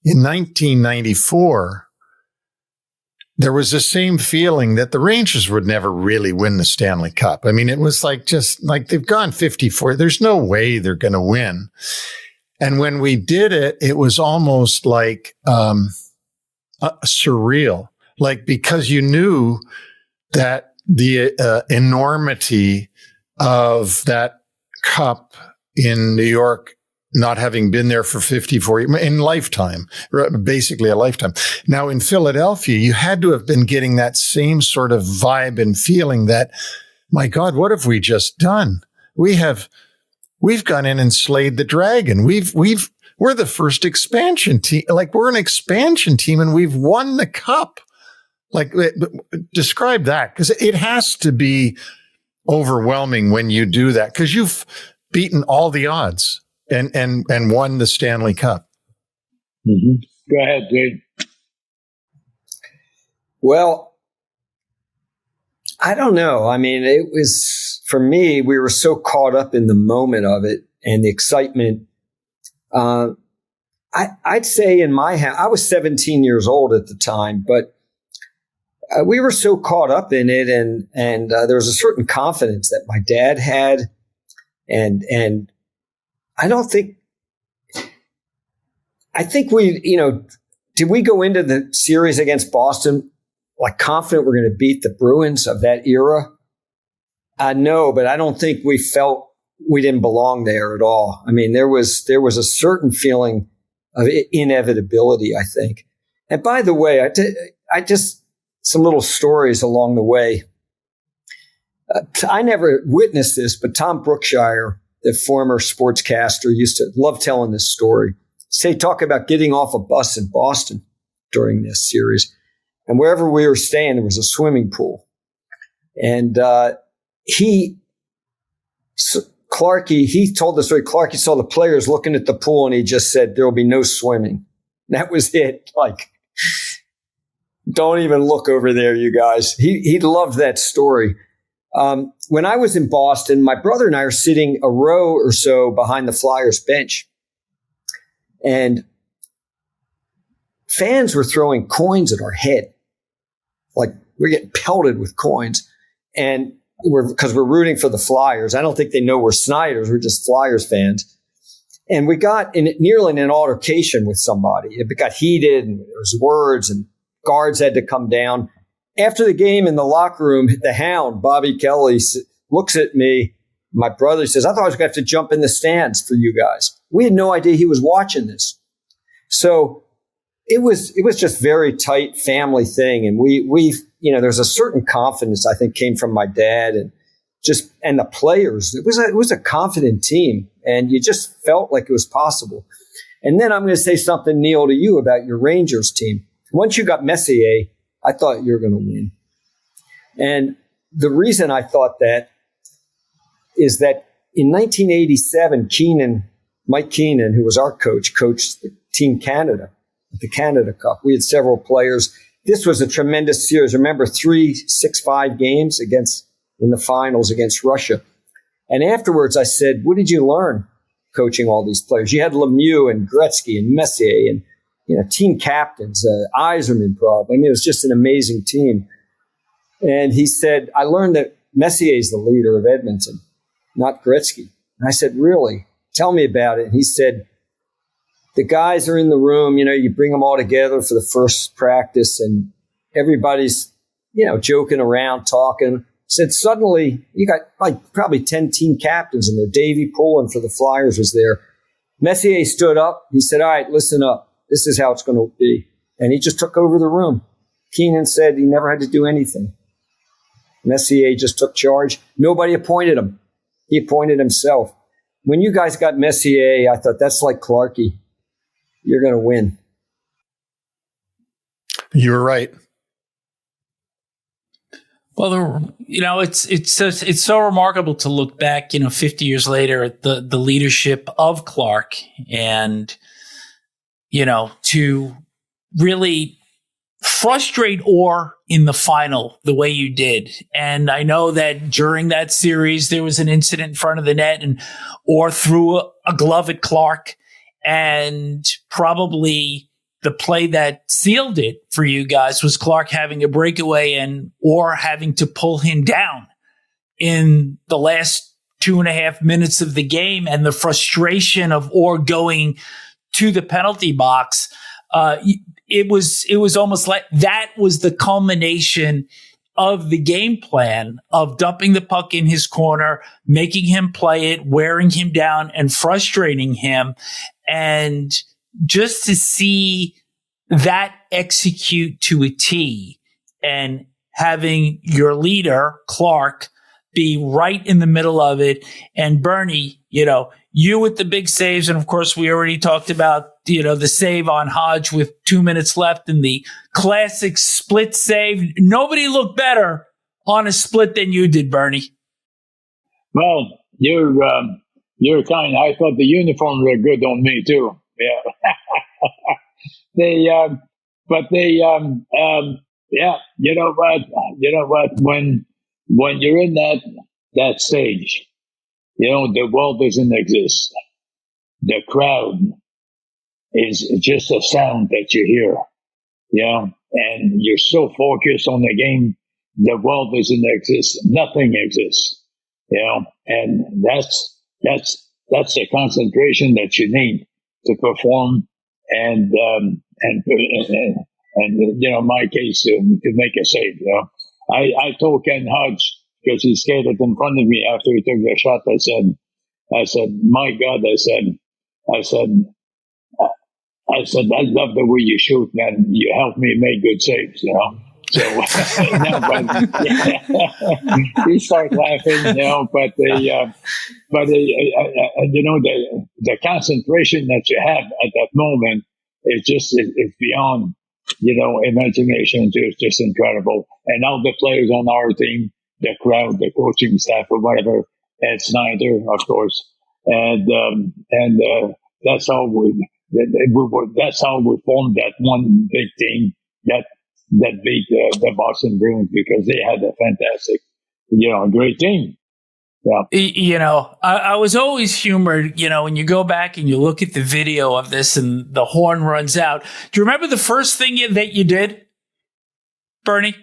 in 1994, there was the same feeling that the Rangers would never really win the Stanley Cup. I mean, it was like, just like, they've gone 54. There's no way they're going to win. And when we did it, it was almost like surreal, like, because you knew that the enormity of that cup in New York, not having been there for 54 years, in lifetime, basically a lifetime. Now in Philadelphia, you had to have been getting that same sort of vibe and feeling that, my God, what have we just done? We've gone in and slayed the dragon. We're the first expansion team. Like, we're an expansion team and we've won the cup. Like, describe that, because it has to be overwhelming when you do that, because you've beaten all the odds and won the Stanley Cup. Mm-hmm. Go ahead, Jay. Well, I don't know. I mean, it was, for me, we were so caught up in the moment of it and the excitement. I'd say in my house, I was 17 years old at the time, but we were so caught up in it, and there was a certain confidence that my dad had, and I think we, you know, did we go into the series against Boston like confident we're going to beat the Bruins of that era? No, but I don't think we felt we didn't belong there at all. I mean, there was a certain feeling of inevitability, I think. And by the way, I just, some little stories along the way. I never witnessed this, but Tom Brookshire, the former sportscaster, used to love telling this story. Talk about getting off a bus in Boston during this series. And wherever we were staying, there was a swimming pool. And he told the story. Clarkie saw the players looking at the pool and he just said, there will be no swimming. That was it. Like, don't even look over there, you guys. He loved that story. When I was in Boston, my brother and I are sitting a row or so behind the Flyers bench. And fans were throwing coins at our head. Like, we're getting pelted with coins. And because we're rooting for the Flyers. I don't think they know we're Sniders. We're just Flyers fans. And we got nearly in an altercation with somebody. It got heated and there was words and guards had to come down. After the game in the locker room, the Hound, Bobby Kelly, looks at me. My brother says, I thought I was going to have to jump in the stands for you guys. We had no idea he was watching this. So it was just very tight family thing. And we've, you know, there's a certain confidence I think came from my dad and the players. It was a confident team and you just felt like it was possible. And then I'm going to say something, Neil, to you about your Rangers team. Once you got Messier, I thought you were going to win. And the reason I thought that is that in 1987, Mike Keenan, who was our coach, coached Team Canada at the Canada Cup. We had several players. This was a tremendous series. Remember 3 6-5 games in the finals against Russia. And afterwards I said, what did you learn coaching all these players? You had Lemieux and Gretzky and Messier and, you know, team captains, Yzerman probably. I mean, it was just an amazing team. And he said, I learned that Messier is the leader of Edmonton, not Gretzky. And I said, really? Tell me about it. And he said, the guys are in the room, you know, you bring them all together for the first practice and everybody's, you know, joking around, talking. Said suddenly you got like probably 10 team captains in there. Davey Pullen for the Flyers was there. Messier stood up. He said, all right, listen up. This is how it's going to be. And he just took over the room. Keenan said he never had to do anything. Messier just took charge. Nobody appointed him. He appointed himself. When you guys got Messier, I thought, that's like Clarkie. You're going to win. You were right. Well, it's so remarkable to look back, 50 years later at the leadership of Clark and, to really frustrate Orr in the final the way you did. And I know that during that series, there was an incident in front of the net and Orr threw a glove at Clark, and probably the play that sealed it for you guys was Clark having a breakaway and Orr having to pull him down in the last 2.5 minutes of the game, and the frustration of Orr going to the penalty box. It was almost like that was the culmination of the game plan of dumping the puck in his corner, making him play it, wearing him down, and frustrating him. And just to see that execute to a T, and having your leader, Clark, be right in the middle of it. And Bernie, you with the big saves. And of course, we already talked about, the save on Hodge with 2 minutes left and the classic split save. Nobody looked better on a split than you did, Bernie. Well, you're kind. I thought the uniforms were good on me too. Yeah. Yeah, you know what, when you're in that stage, the world doesn't exist. The crowd is just a sound that you hear, and you're so focused on the game, the world doesn't exist. Nothing exists, and that's the concentration that you need to perform, and in my case, to make a save. I told Ken Hodge, because he skated in front of me after he took the shot. I said, my God, I said, I love the way you shoot, man. You help me make good saves, So he started laughing, but the concentration that you have at that moment is it's beyond, imagination. It's just incredible. And all the players on our team, the crowd, the coaching staff, or whatever, Ed Snider, of course, and that's how that's how we formed that one big team that beat the Boston Bruins, because they had a fantastic, great team. Yeah. I was always humored, when you go back and you look at the video of this and the horn runs out. Do you remember the first thing that you did, Bernie?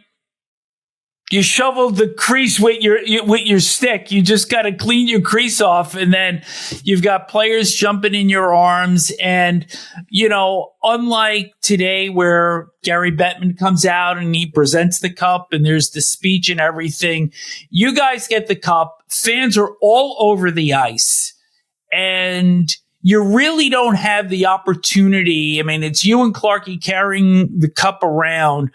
You shoveled the crease with your stick. You just got to clean your crease off, and then you've got players jumping in your arms. And, unlike today where Gary Bettman comes out and he presents the cup and there's the speech and everything, you guys get the cup. Fans are all over the ice, and you really don't have the opportunity. I mean, it's you and Clarkie carrying the cup around,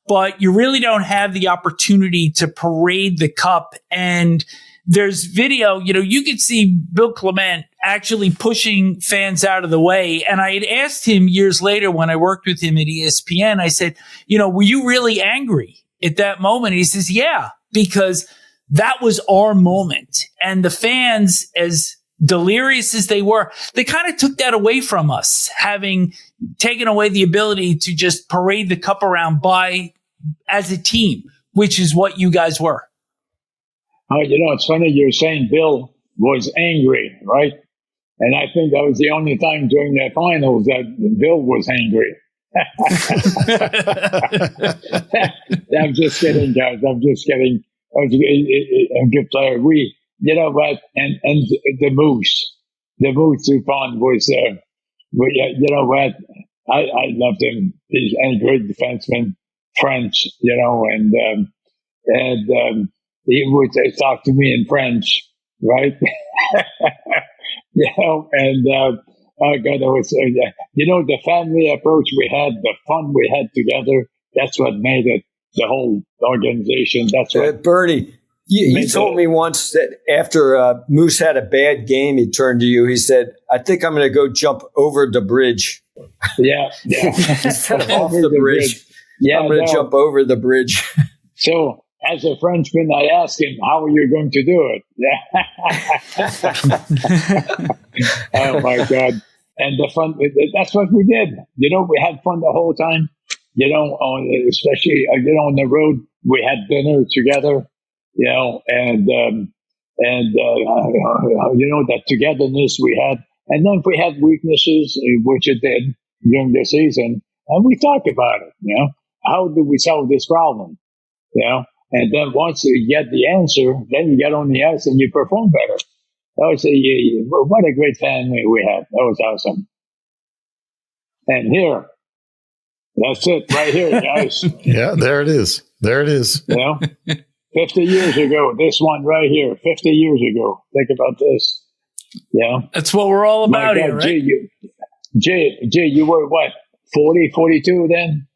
but you really don't have the opportunity to parade the cup. And there's video, you could see Bill Clement actually pushing fans out of the way. And I had asked him years later when I worked with him at ESPN, I said, were you really angry at that moment? And he says, yeah, because that was our moment. And the fans, as delirious as they were, they kind of took that away from us, having taken away the ability to just parade the cup around as a team, which is what you guys were. It's funny you're saying Bill was angry, right? And I think that was the only time during the finals that Bill was angry. I'm just kidding, guys. I'm just kidding. A good player. And the Moose Dupont was, I loved him. He's a great defenseman, French, and he would talk to me in French, right? And oh God, it was, the family approach we had, the fun we had together, that's what made it the whole organization. That's what Bernie. You told me once that after Moose had a bad game, he turned to you. He said, "I think I'm going to go jump over the bridge." Yeah. Instead of off the bridge. Yeah, I'm going to jump over the bridge. So, as a Frenchman, I asked him, "How are you going to do it?" Oh my God! And the fun—that's what we did. We had fun the whole time. Especially on the road, we had dinner together. That togetherness we had. And then if we had weaknesses, which it did during the season, and we talked about it, how do we solve this problem? And then once you get the answer, then you get on the ice and you perform better. I would say, what a great family we had. That was awesome. And here, that's it right here, guys. Yeah, there it is. 50 years ago, this one right here, 50 years ago. Think about this. Yeah. That's what we're all about here, right? Jay, you were what, 40, 42 then?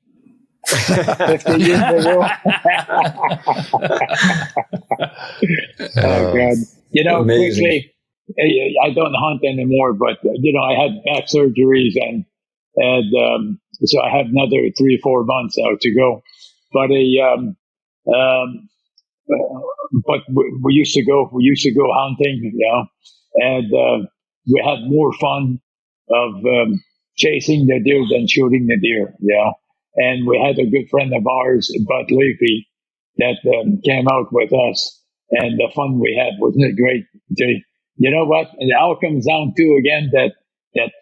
50 years ago? Oh, God. Amazing. Quickly, I don't hunt anymore, but, I had back surgeries and so I have another 3-4 months out to go. But but we used to go hunting, and we had more fun of chasing the deer than shooting the deer, And we had a good friend of ours, Bud Leafy, that came out with us, and the fun we had, wasn't it great? You know what? It all comes down to again that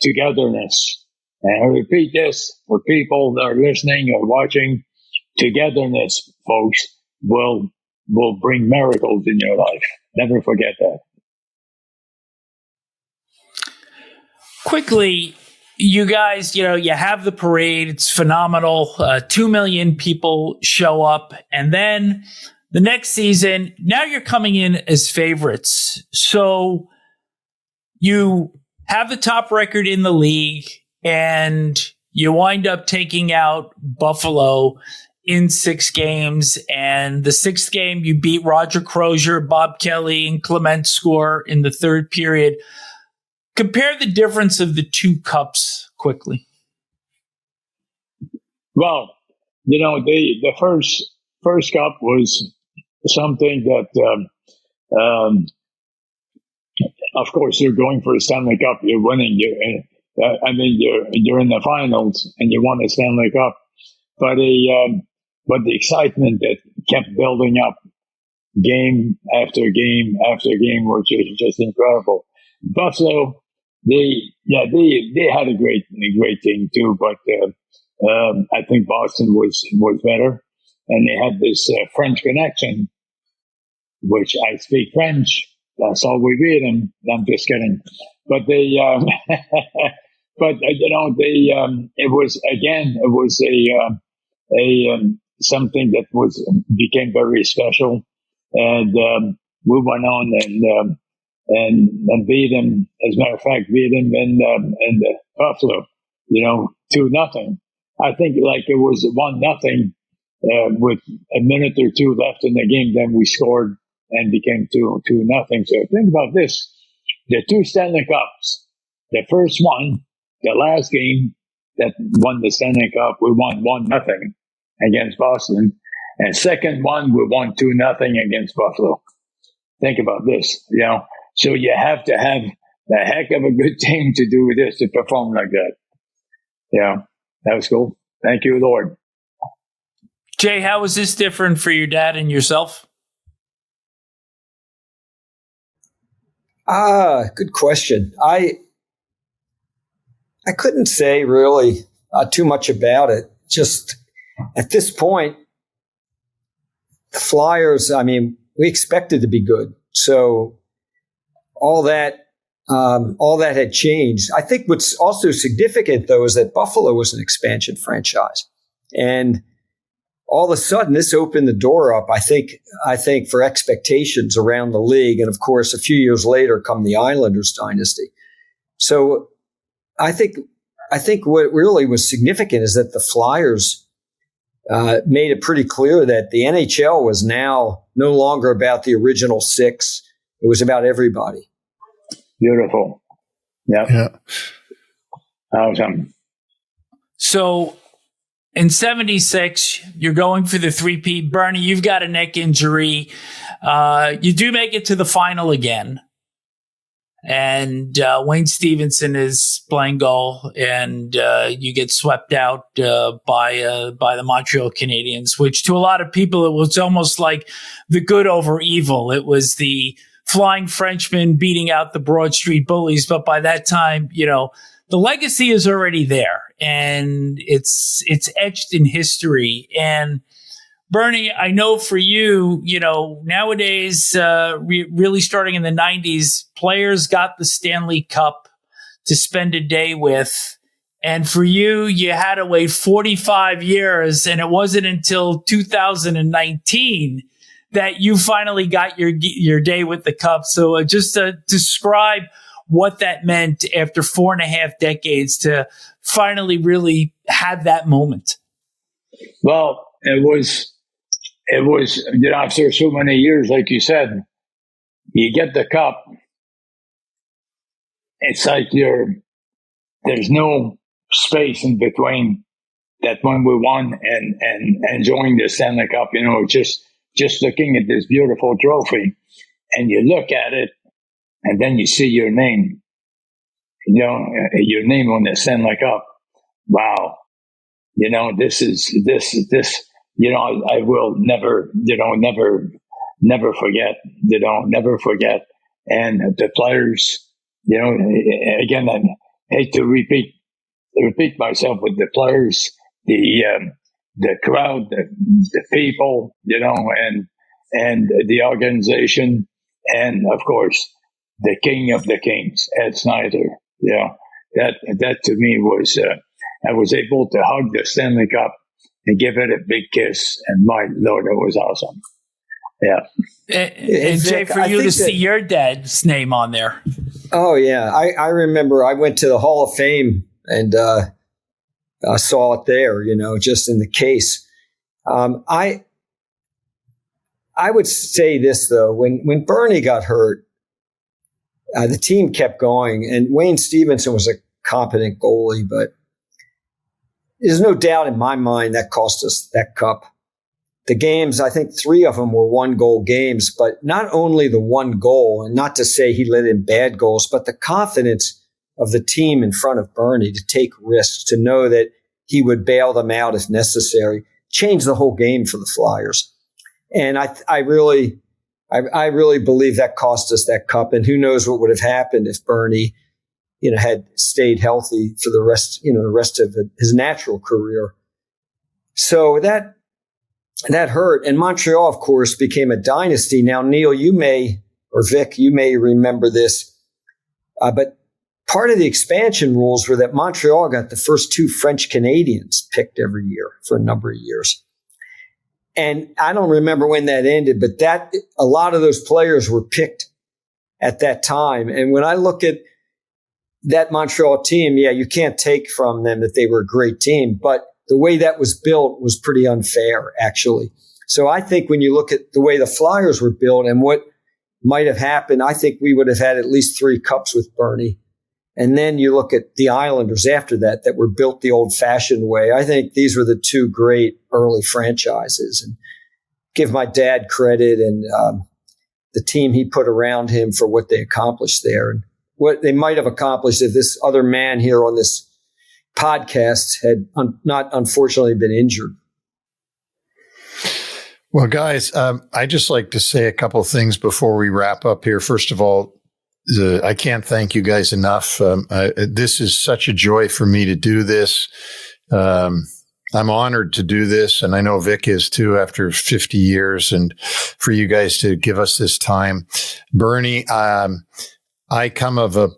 togetherness. And I repeat this for people that are listening or watching: togetherness, folks, will bring miracles in your life. Never forget that. Quickly, you guys, you have the parade. It's phenomenal. 2 million people show up. And then the next season, now you're coming in as favorites. So you have the top record in the league, and you wind up taking out Buffalo in 6 games. And the 6th game, you beat Roger Crozier, Bob Kelly, and Clement score in the 3rd period. Compare the difference of the 2 cups quickly. Well, the first cup was something that, of course, you're going for a Stanley Cup. You're winning. You're in the finals and you won a Stanley Cup. But the excitement that kept building up, game after game after game, which is just incredible. Buffalo, they had a great team too, but I think Boston was better, and they had this French connection, which I speak French. That's all we beat them. I'm just kidding, but they, it was something that became very special, and we went on and beat him. As a matter of fact, beat him in Buffalo, 2-0. I think it was 1-0 with a minute or 2 left in the game. Then we scored and became 2-0. So think about this: the 2 Stanley Cups. The first one, the last game that won the Stanley Cup, we won 1-0 against Boston, and second one we won 2-0 against Buffalo. Think about this, So you have to have a heck of a good team to do this, to perform like that. Yeah, that was cool. Thank you, Lord. Jay, how was this different for your dad and yourself? Good question. I couldn't say really too much about it. Just at this point, the Flyers, we expected to be good. So all that had changed. I think what's also significant, though, is that Buffalo was an expansion franchise. And all of a sudden, this opened the door up, I think, for expectations around the league. And of course, a few years later, come the Islanders dynasty. So I think what really was significant is that the Flyers made it pretty clear that the NHL was now no longer about the original six. It was about everybody. Beautiful. Yep. Yeah. Awesome. So in 76, you're going for the three-peat. Bernie, you've got a neck injury. You do make it to the final again. And Wayne Stevenson is playing goal, and you get swept out by the Montreal Canadiens, which to a lot of people, it was almost like the good over evil. It was the Flying Frenchman beating out the Broad Street Bullies. But by that time, the legacy is already there, and it's etched in history. And Bernie, I know for you, nowadays, really starting in the 90s, players got the Stanley Cup to spend a day with. And for you, you had to wait 45 years, and it wasn't until 2019 that you finally got your day with the Cup. So just describe what that meant after 4.5 decades to finally really have that moment. Well, it was, after so many years, like you said, you get the cup. It's like there's no space in between that when we won and enjoying the Stanley Cup, just looking at this beautiful trophy, and you look at it, and then you see your name, your name on the Stanley Cup. Wow. This. I will never forget, never forget. And the players, again, I hate to repeat myself, but the players, the crowd, the people, and the organization, and of course, the king of the kings, Ed Snider. That to me was, I was able to hug the Stanley Cup and give it a big kiss, and my Lord, it was awesome. Yeah. And Jay, for you to see your dad's name on there. Oh, yeah. I remember I went to the Hall of Fame and I saw it there, just in the case. I would say this, though. When Bernie got hurt, the team kept going, and Wayne Stevenson was a competent goalie, but there's no doubt in my mind that cost us that cup. The games, I think 3 of them were 1-goal games, but not only the 1 goal, and not to say he let in bad goals, but the confidence of the team in front of Bernie to take risks, to know that he would bail them out if necessary, changed the whole game for the Flyers. And I really believe that cost us that cup. And who knows what would have happened if Bernie, had stayed healthy for the rest of his natural career. So that hurt. And Montreal, of course, became a dynasty. Now, Neil, Vic, you may remember this, but part of the expansion rules were that Montreal got the first 2 French Canadians picked every year for a number of years. And I don't remember when that ended, but a lot of those players were picked at that time. And when I look at that Montreal team, you can't take from them that they were a great team, but the way that was built was pretty unfair, actually. So I think when you look at the way the Flyers were built and what might have happened, I think we would have had at least 3 cups with Bernie. And then you look at the Islanders after that were built the old-fashioned way. I think these were the 2 great early franchises. And give my dad credit and the team he put around him for what they accomplished there. And what they might have accomplished if this other man here on this podcast had not unfortunately been injured. Well, guys, I just like to say a couple of things before we wrap up here. First of all, I can't thank you guys enough. This is such a joy for me to do this. I'm honored to do this, and I know Vic is too after 50 years, and for you guys to give us this time. Bernie, I come of a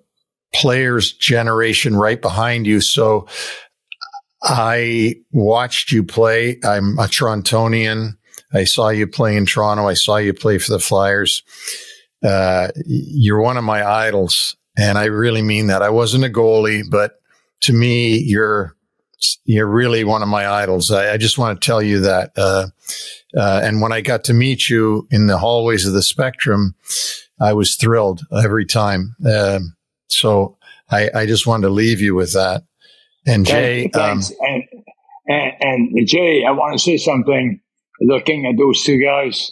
players generation right behind you, so I watched you play. I'm a Torontonian. I saw you play in Toronto. I saw you play for the Flyers. You're one of my idols, and I really mean that. I wasn't a goalie, but to me, you're you're really one of my idols. I just want to tell you that. And when I got to meet you in the hallways of the Spectrum, I was thrilled every time. So I just wanted to leave you with that. And Jay, thanks. And Jay, I want to say something. Looking at those two guys,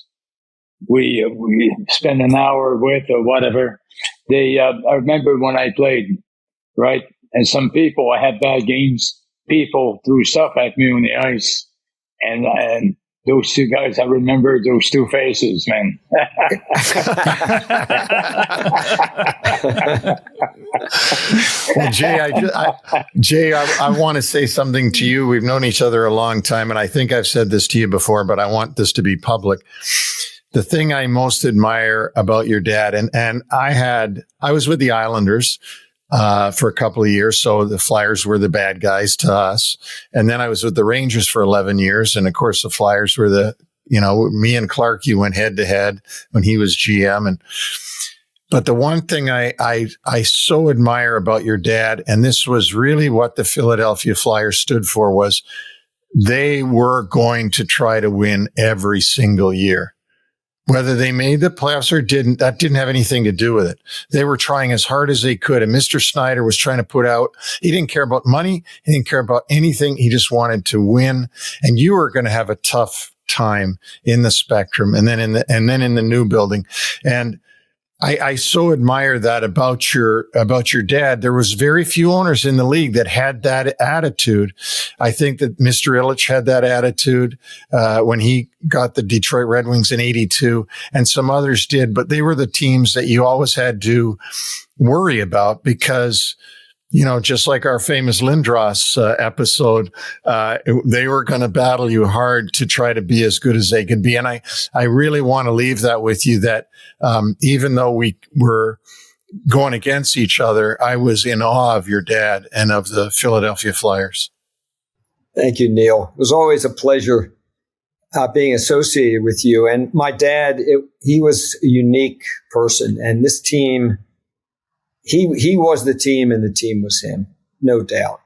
we spent an hour with or whatever. I remember when I played, right? And some people, I had bad games. People threw stuff at me on the ice, and those two guys, I remember those two faces, man. Well, Jay, I want to say something to you. We've known each other a long time, and I think I've said this to you before, but I want this to be public. The thing I most admire about your dad, and I was with the Islanders for a couple of years. So the Flyers were the bad guys to us. And then I was with the Rangers for 11 years. And of course, the Flyers were me and Clarkie went head to head when he was GM. But the one thing I so admire about your dad, and this was really what the Philadelphia Flyers stood for, was they were going to try to win every single year. Whether they made the playoffs or didn't, that didn't have anything to do with it. They were trying as hard as they could. And Mr. Snider was trying to put out, he didn't care about money. He didn't care about anything. He just wanted to win. And you were going to have a tough time in the Spectrum and then in the new building. And I so admire that about your dad. There was very few owners in the league that had that attitude. I think that Mr. Ilitch had that attitude when he got the Detroit Red Wings in '82, and some others did. But they were the teams that you always had to worry about because, just like our famous Lindros episode, they were going to battle you hard to try to be as good as they could be. And I really want to leave that with you that even though we were going against each other, I was in awe of your dad and of the Philadelphia Flyers. Thank you, Neil. It was always a pleasure being associated with you. And my dad, he was a unique person. And this team, he was the team and the team was him, no doubt.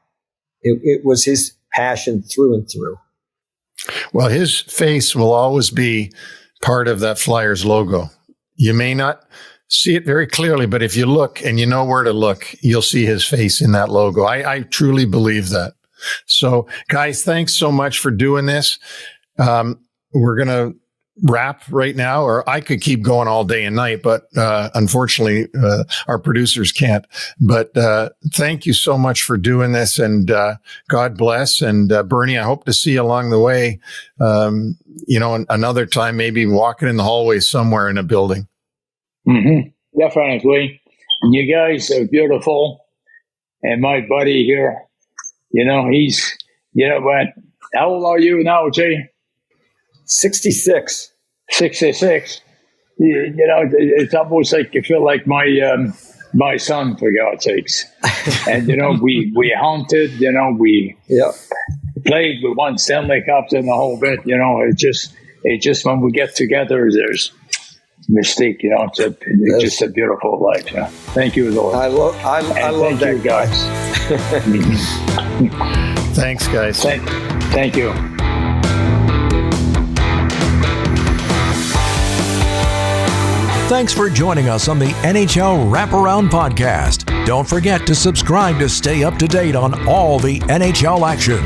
It was his passion through and through. Well, his face will always be part of that Flyers logo. You may not see it very clearly, but if you look and you know where to look, you'll see his face in that logo. I truly believe that. So, guys, thanks so much for doing this. We're going to wrap right now, or I could keep going all day and night, but unfortunately, our producers can't. But thank you so much for doing this, and God bless. And Bernie, I hope to see you along the way. Another time, maybe walking in the hallways somewhere in a building. Mm-hmm. Definitely. And you guys are beautiful. And my buddy here, he's, what? How old are you now, Jay? 66. 66. It's almost like you feel like my son, for God's sakes. And, we hunted, we played, we won Stanley Cups and the whole bit, it just when we get together, there's mistake, it's just a beautiful life. Yeah. Thank you, Lord. I love that, you guys. Thanks, guys. Thank you. Thanks for joining us on the NHL WrapAround podcast. Don't forget to subscribe to stay up to date on all the NHL action.